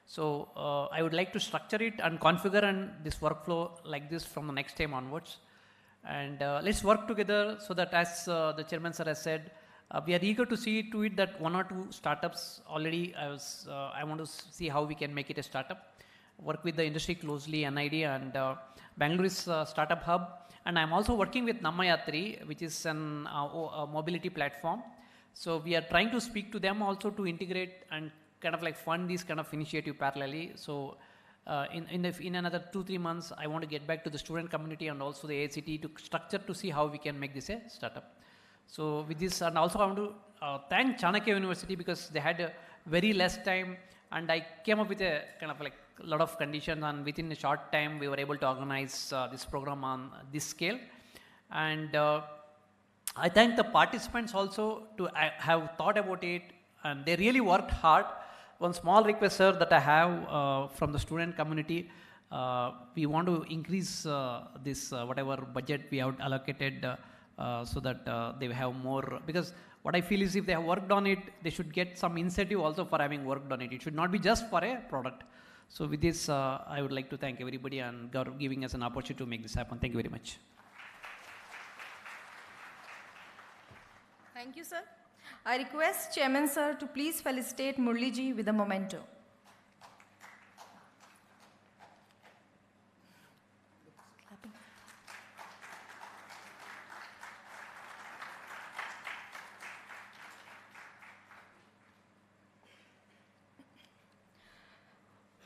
So I would like to structure it and configure and this workflow like this from the next time onwards. And let's work together so that, as the chairman sir has said, we are eager to see to it that 1 or 2 startups already. I want to see how we can make it a startup. Work with the industry closely, NID and Bengaluru is a startup hub. And I'm also working with Nammayatri, which is an a mobility platform. So we are trying to speak to them also to integrate and kind of like fund this kind of initiative parallelly. So in another 2-3 months, I want to get back to the student community and also the AICTE to structure to see how we can make this a startup. So with this, and also I want to thank Chanakya University, because they had a very less time, and I came up with a kind of like a lot of conditions, and within a short time we were able to organize this program on this scale. And I thank the participants also to have thought about it and they really worked hard. One small request, sir, that I have from the student community, we want to increase this whatever budget we have allocated so that they have more, because what I feel is if they have worked on it, they should get some incentive also for having worked on it. It should not be just for a product. So with this, I would like to thank everybody and giving us an opportunity to make this happen. Thank you very much. Thank you, sir. I request Chairman, sir, to please felicitate Murli ji with a memento.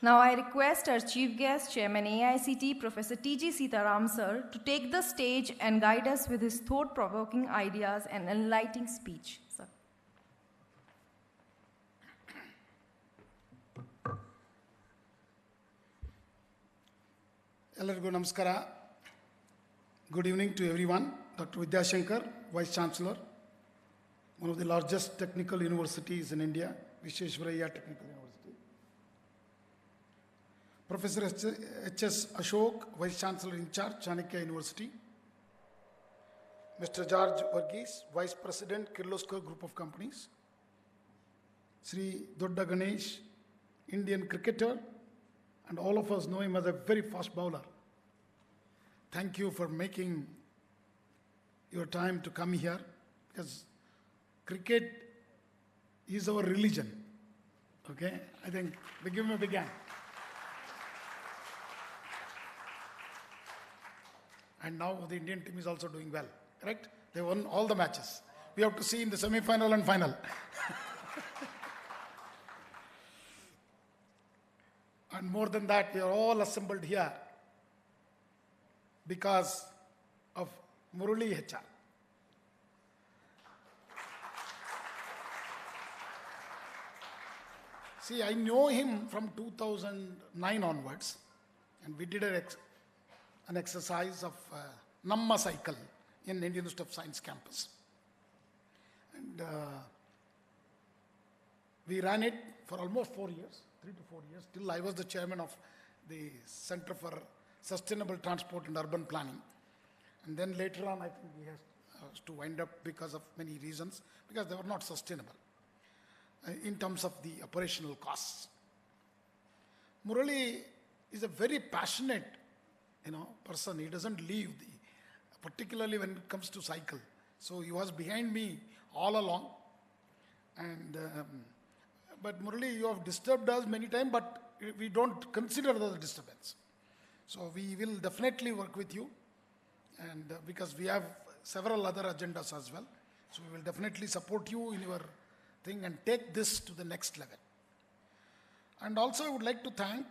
Now I request our chief guest, Chairman AICTE, Professor T.G. Sitaram, sir, to take the stage and guide us with his thought-provoking ideas and enlightening speech. Sir. Ellargu namaskara. Good evening to everyone. Dr. Vidyashankar, Vice Chancellor, one of the largest technical universities in India, Vishweshwaraya Technical University. Professor H.S. Ashok, Vice Chancellor in charge, Chanakya University. Mr. George Varghese, Vice President, Kirloskar Group of Companies. Sri Dodda Ganesh, Indian cricketer, and all of us know him as a very fast bowler. Thank you for making your time to come here, because cricket is our religion. Okay? I think we give him a big hand. And now the Indian team is also doing well, correct? They won all the matches. We have to see in the semi-final and final. And more than that, we are all assembled here because of Murali HR. See, I know him from 2009 onwards, and we did an exercise of Namma Cycle in Indian Institute of Science campus. And we ran it for almost 4 years, 3 to 4 years, till I was the chairman of the Center for Sustainable Transport and Urban Planning. And then later on, I think we had to wind up because of many reasons, because they were not sustainable in terms of the operational costs. Murali is a very passionate person. He doesn't leave, particularly when it comes to cycle. So he was behind me all along. And but Murali, you have disturbed us many times, but we don't consider that a disturbance. So we will definitely work with you, and because we have several other agendas as well. So we will definitely support you in your thing and take this to the next level. And also I would like to thank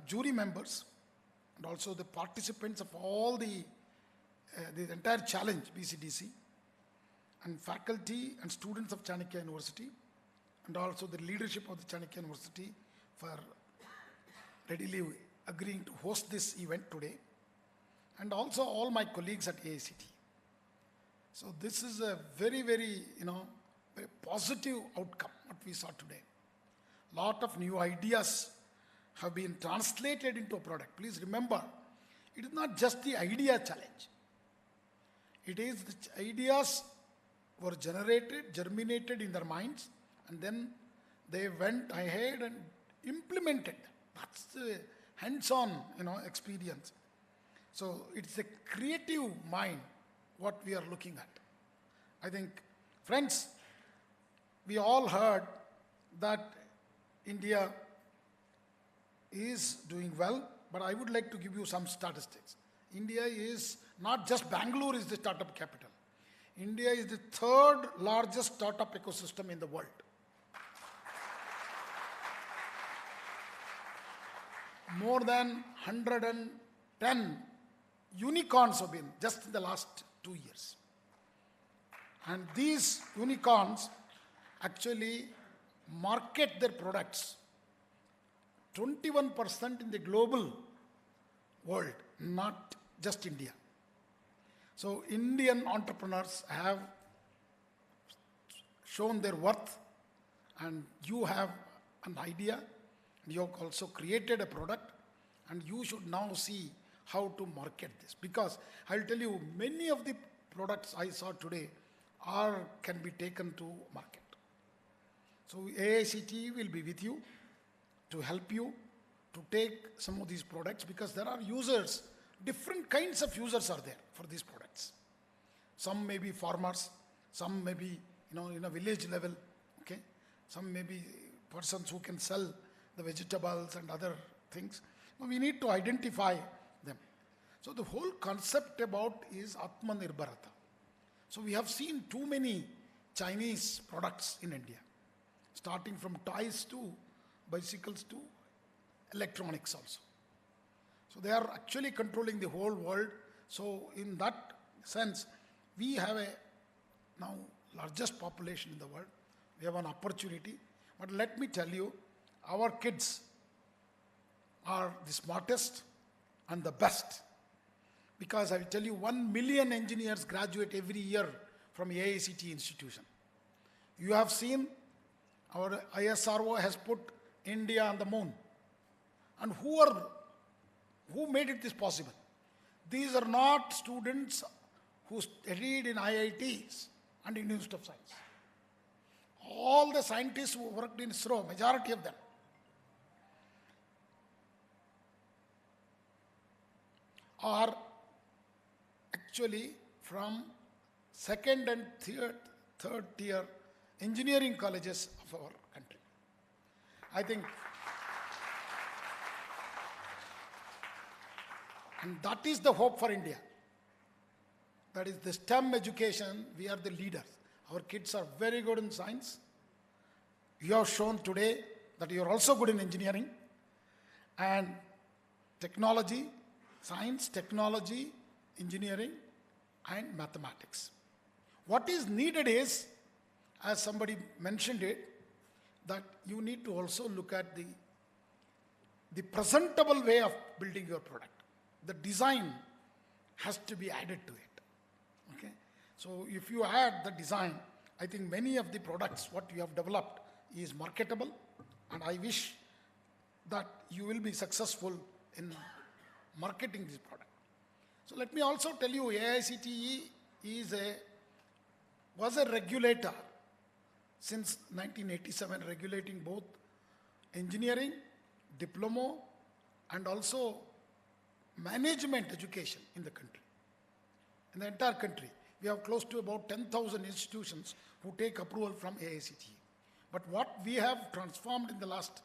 jury members and also the participants of all the entire challenge, BCDC, and faculty and students of Chanakya University, and also the leadership of the Chanakya University for readily agreeing to host this event today, and also all my colleagues at AICTE. So this is a very, very, very positive outcome, what we saw today. Lot of new ideas have been translated into a product. Please remember, it is not just the idea challenge. It is the ideas were generated, germinated in their minds, and then they went ahead and implemented. That's the hands-on, experience. So it's a creative mind what we are looking at. I think, friends, we all heard that India is doing well, but I would like to give you some statistics. India is not just Bengaluru is the startup capital. India is the third largest startup ecosystem in the world. More than 110 unicorns have been just in the last 2 years. And these unicorns actually market their products 21% in the global world, not just India. So Indian entrepreneurs have shown their worth, and you have an idea, and you have also created a product, and you should now see how to market this. Because I'll tell you, many of the products I saw today can be taken to market. So AICTE will be with you to help you to take some of these products, because there are users, different kinds of users are there for these products. Some may be farmers, some may be in a village level, okay? Some may be persons who can sell the vegetables and other things. Now we need to identify them. So the whole concept about is Atmanirbharata. So we have seen too many Chinese products in India, starting from toys to bicycles to electronics also. So they are actually controlling the whole world. So in that sense, we have a now largest population in the world. We have an opportunity. But let me tell you, our kids are the smartest and the best. Because I will tell you, 1 million engineers graduate every year from AICTE institution. You have seen our ISRO has put India on the moon. And who made it this possible? These are not students who studied in IITs and in Institute of Science. All the scientists who worked in ISRO, majority of them, are actually from second and third tier engineering colleges of our country. I think, and that is the hope for India. That is the STEM education, we are the leaders. Our kids are very good in science. You have shown today that you are also good in engineering and technology, science, technology, engineering, and mathematics. What is needed is, as somebody mentioned it, that you need to also look at the presentable way of building your product. The design has to be added to it. Okay? So if you add the design, I think many of the products, what you have developed is marketable, and I wish that you will be successful in marketing this product. So let me also tell you, AICTE was a regulator since 1987, regulating both engineering, diploma, and also management education in the country, in the entire country. We have close to about 10,000 institutions who take approval from AICTE. But what we have transformed in the last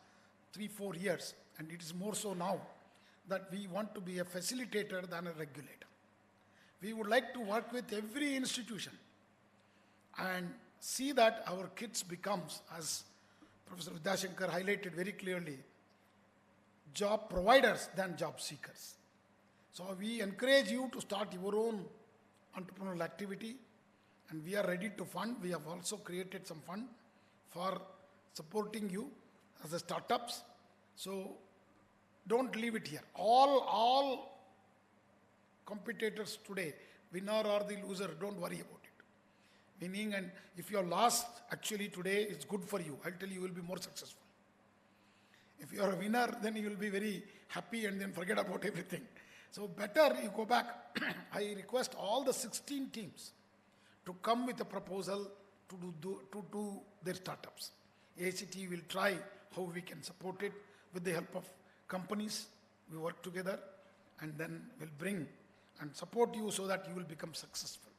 3-4 years, and it is more so now, that we want to be a facilitator than a regulator. We would like to work with every institution and see that our kids becomes, as Professor Vidyashankar highlighted very clearly, job providers than job seekers. So we encourage you to start your own entrepreneurial activity, and we are ready to fund. We have also created some fund for supporting you as a startups. So don't leave it here. All competitors today, winner or the loser, don't worry about it. Meaning, and if you are lost, actually today it's good for you. I'll tell you, you will be more successful. If you are a winner, then you will be very happy and then forget about everything. So better you go back. I request all the 16 teams to come with a proposal to do their startups. AICTE will try how we can support it with the help of companies. We work together and then we'll bring and support you so that you will become successful.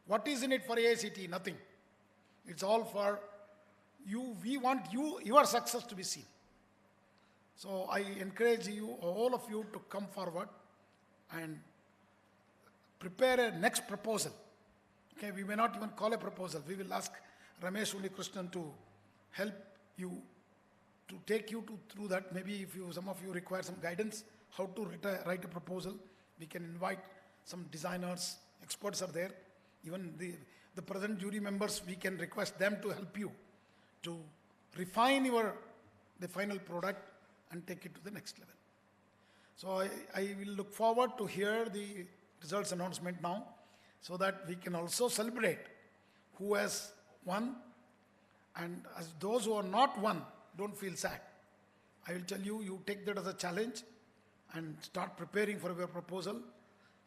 What is in it for AICTE? Nothing. It's all for you. We want your success to be seen. So I encourage you, all of you, to come forward and prepare a next proposal. Okay, we may not even call a proposal. We will ask Ramesh Unnikrishnan to help you, to take you through that. Maybe if some of you require some guidance, how to write a proposal, we can invite some designers, experts are there. Even the present jury members, we can request them to help you to refine the final product and take it to the next level. So I will look forward to hear the results announcement now, so that we can also celebrate who has won And as those who are not won, don't feel sad. I will tell you, you take that as a challenge and start preparing for your proposal.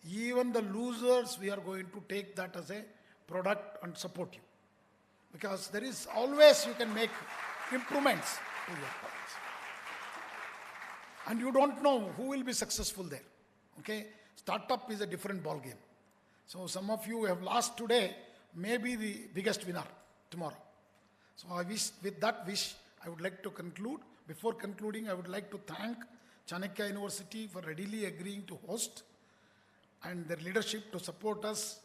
Even the losers, we are going to take that as a product and support you. Because there is always, you can make improvements to your products. And you don't know who will be successful there. Okay? Startup is a different ball game. So some of you have lost today, may be the biggest winner tomorrow. So I wish, with that wish, I would like to conclude. Before concluding, I would like to thank Chanakya University for readily agreeing to host and their leadership to support us,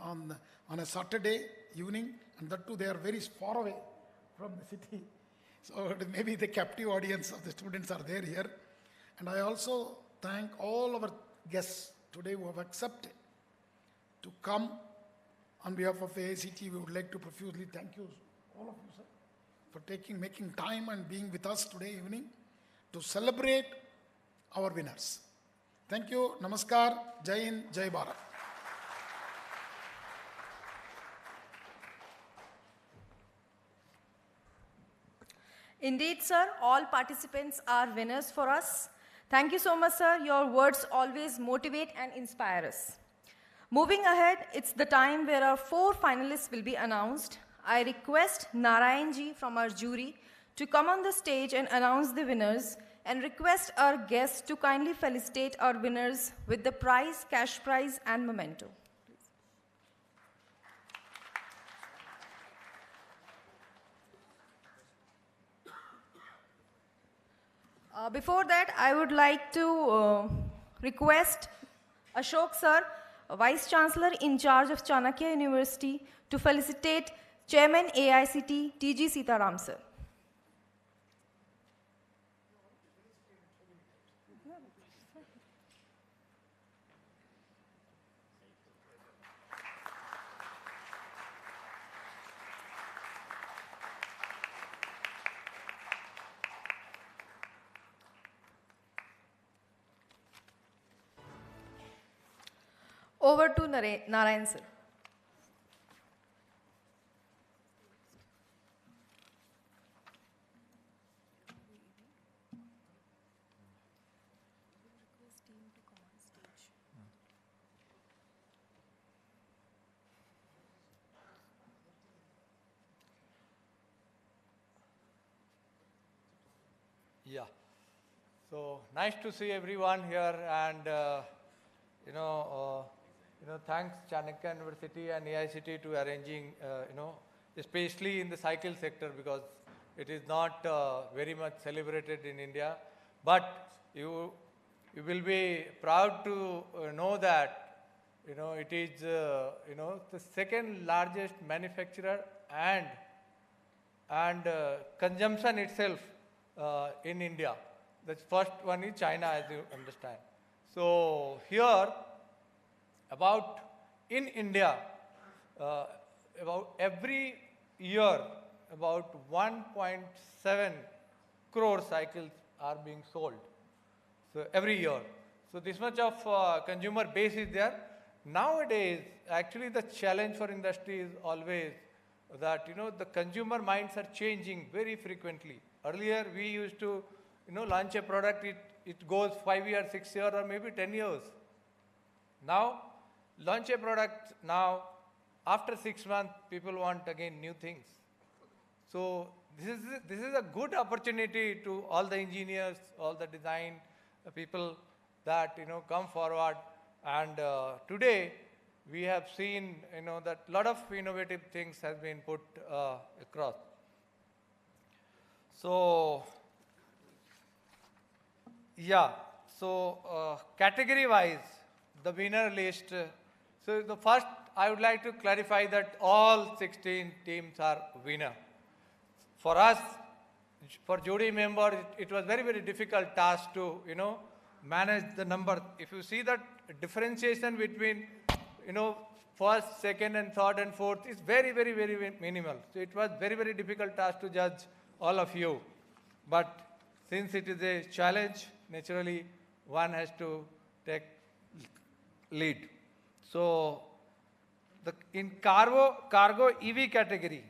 on a Saturday evening, and that too they are very far away from the city. So maybe the captive audience of the students are there here. And I also thank all our guests today who have accepted to come. On behalf of AICTE, we would like to profusely thank you, all of you, sir, for making time and being with us today evening to celebrate our winners. Thank you. Namaskar. Jai Hind. Jai Bharat. Indeed, sir, all participants are winners for us. Thank you so much, sir. Your words always motivate and inspire us. Moving ahead, it's the time where our 4 finalists will be announced. I request Narayan ji from our jury to come on the stage and announce the winners, and request our guests to kindly felicitate our winners with the prize, cash prize, and memento. Before that, I would like to request Ashok sir, Vice Chancellor in charge of Chanakya University, to felicitate Chairman AICTE, TG Sitaram sir. Over to Narayan sir. Yeah. So nice to see everyone here, and thanks Chanakya University and AICTE to arranging, especially in the cycle sector, because it is not very much celebrated in India. But you will be proud to know that, it is, the second largest manufacturer and consumption itself in India. The first one is China, as you understand. So here, in India, about every year, about 1.7 crore cycles are being sold. So every year. So this much of consumer base is there. Nowadays, actually the challenge for industry is always that, the consumer minds are changing very frequently. Earlier, we used to, launch a product, it goes 5 years, 6 years, or maybe 10 years. Now, launch a product now, after 6 months, people want again new things. So this is a good opportunity to all the engineers, all the design people that, come forward. And today, we have seen, that a lot of innovative things have been put across. So, yeah, so category-wise, the winner list. So the first, I would like to clarify that all 16 teams are winner. For us, for jury members, it was very, very difficult task to, manage the number. If you see that differentiation between, first, second, and third, and fourth is very, very, very minimal. So it was very, very difficult task to judge all of you. But since it is a challenge, naturally, one has to take lead. So, in cargo EV category,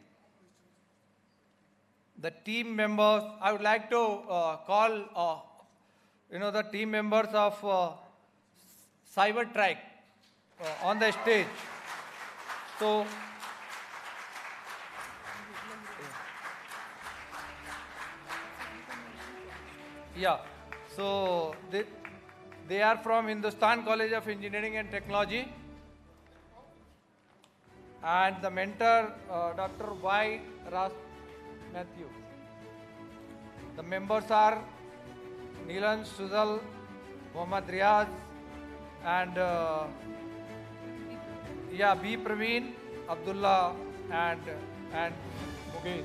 the team members, I would like to call, the team members of Cybertrack on the stage. So, yeah, so they are from Hindustan College of Engineering and Technology, and the mentor, Dr. Y. Ras Matthew. The members are Nilan Suzal, Mohammad Riaz, and B. Praveen, Abdullah, and Mukesh.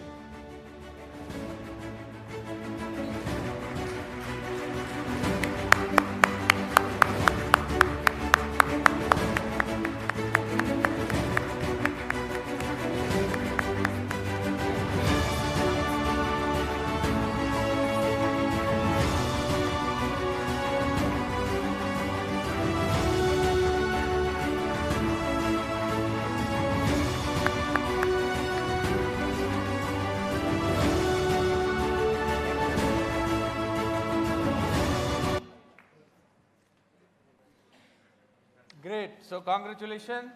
Great. So congratulations,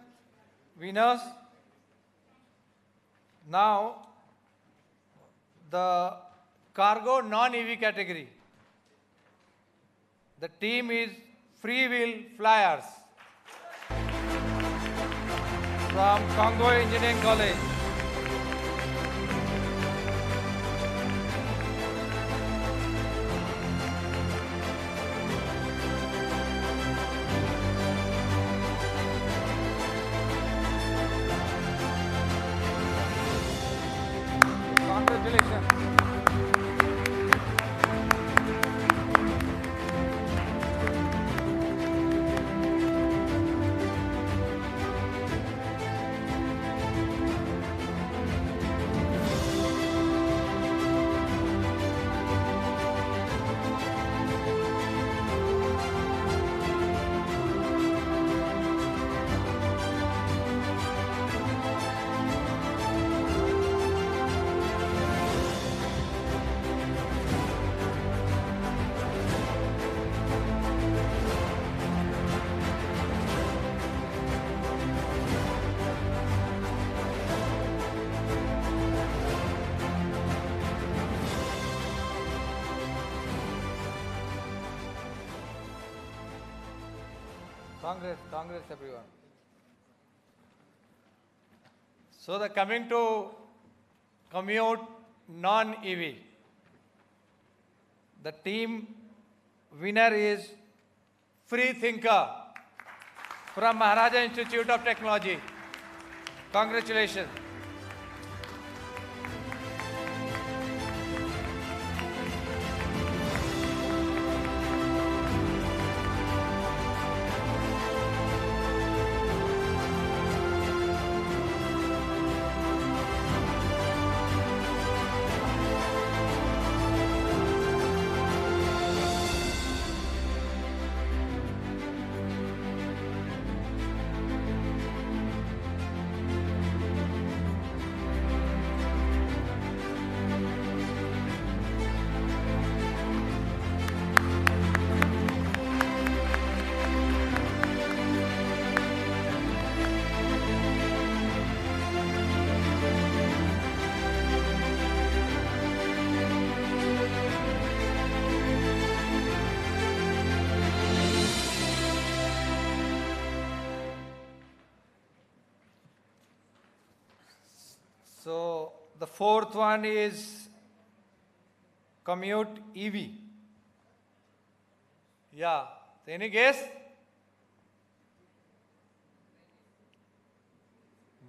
winners. Now, the cargo non-EV category. The team is Free Wheel Flyers from Congo Engineering College. Congratulations. Congress, everyone. So the coming to commute non-EV. The team winner is Free Thinker from Maharaja Institute of Technology. Congratulations. So the fourth one is commute EV. Yeah. So any guess?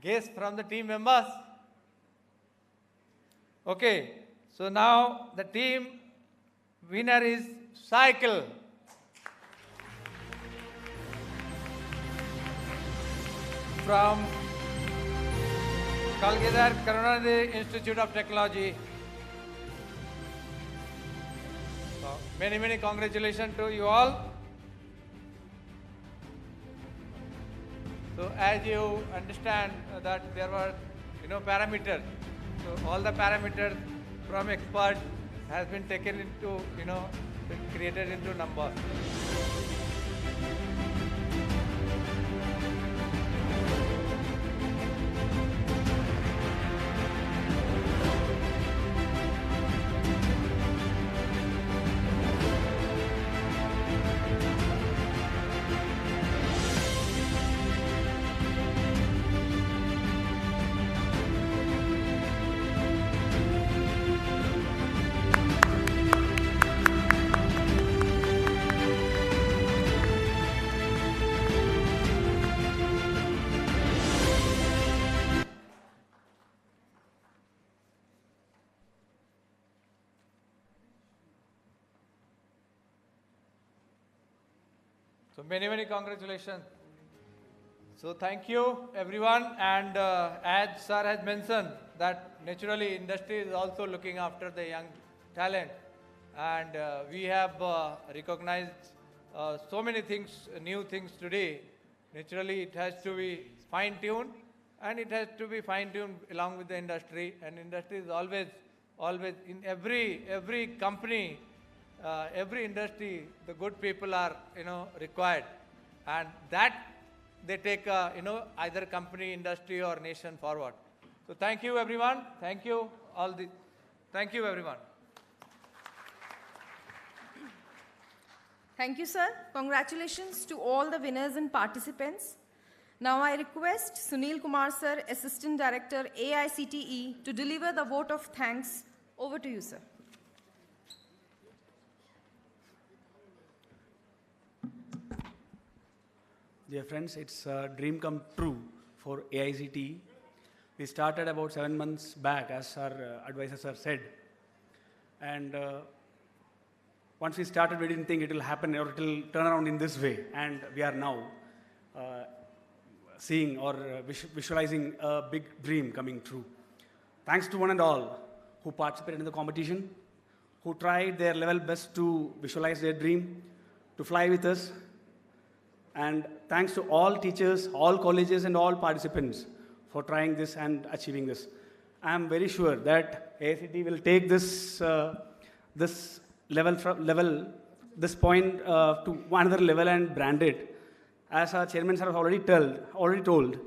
Guess from the team members? Okay. So now the team winner is Cycle. From Kalgidar Karunanidhi Institute of Technology. So many congratulations to you all. So as you understand that there were parameters. So all the parameters from expert has been taken into, been created into numbers. So many congratulations. So thank you everyone, and as sir has mentioned that naturally industry is also looking after the young talent, and we have recognized so many things, new things today. Naturally it has to be fine-tuned, and it has to be fine-tuned along with the industry, and industry is always in every company, every industry, the good people are, required, and that they take, either company, industry or nation forward. So thank you everyone. Thank you thank you everyone. Thank you, sir. Congratulations to all the winners and participants. Now I request Sunil Kumar, sir, Assistant Director, AICTE, to deliver the vote of thanks. Over to you, sir. Dear friends, it's a dream come true for AICTE. We started about 7 months back, as our advisor sir said. And once we started, we didn't think it will happen or it will turn around in this way. And we are now seeing or visualizing a big dream coming true. Thanks to one and all who participated in the competition, who tried their level best to visualize their dream, to fly with us. And thanks to all teachers, all colleges and all participants for trying this and achieving this. I am very sure that AICTE will take this, this point to another level and brand it. As our chairman sir has already told,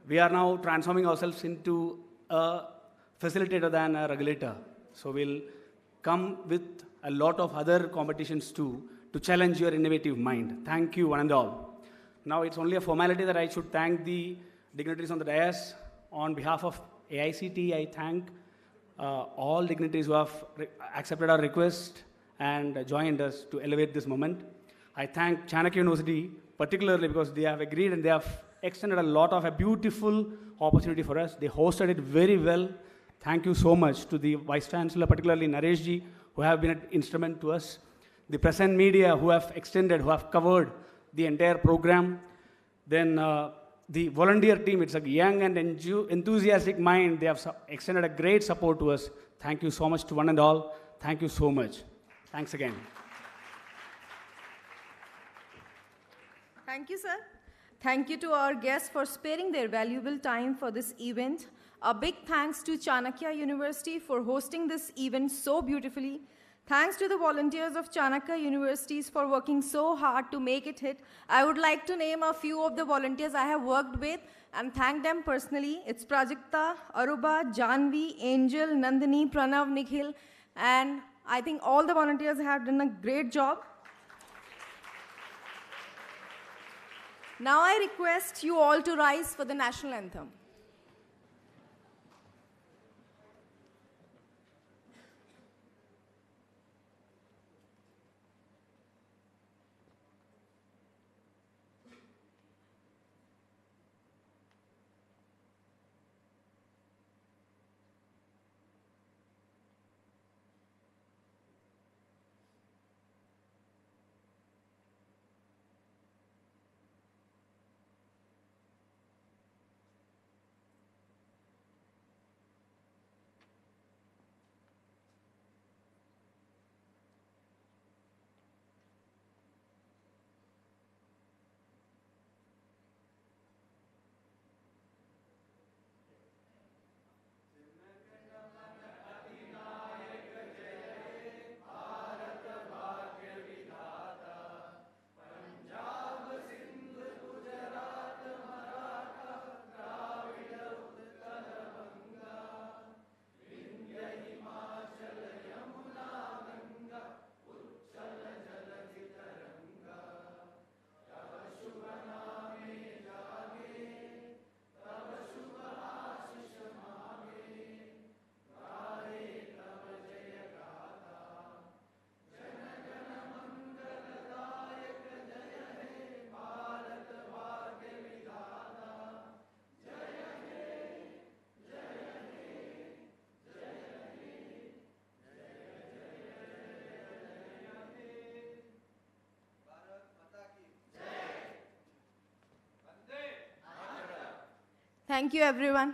we are now transforming ourselves into a facilitator than a regulator. So we'll come with a lot of other competitions too, to challenge your innovative mind. Thank you, one and all. Now it's only a formality that I should thank the dignitaries on the dais. On behalf of AICTE, I thank all dignitaries who have accepted our request and joined us to elevate this moment. I thank Chanakya University particularly because they have agreed and they have extended a lot of a beautiful opportunity for us. They hosted it very well. Thank you so much to the Vice Chancellor, particularly Naresh ji, who have been an instrument to us. The press and media who have extended, who have covered the entire program. Then the volunteer team, it's a young and enthusiastic mind. They have extended a great support to us. Thank you so much to one and all. Thank you so much. Thanks again. Thank you, sir. Thank you to our guests for sparing their valuable time for this event. A big thanks to Chanakya University for hosting this event so beautifully. Thanks to the volunteers of Chanakya Universities for working so hard to make it hit. I would like to name a few of the volunteers I have worked with and thank them personally. It's Prajakta, Aruba, Janvi, Angel, Nandini, Pranav, Nikhil, and I think all the volunteers have done a great job. Now I request you all to rise for the national anthem. Thank you, everyone.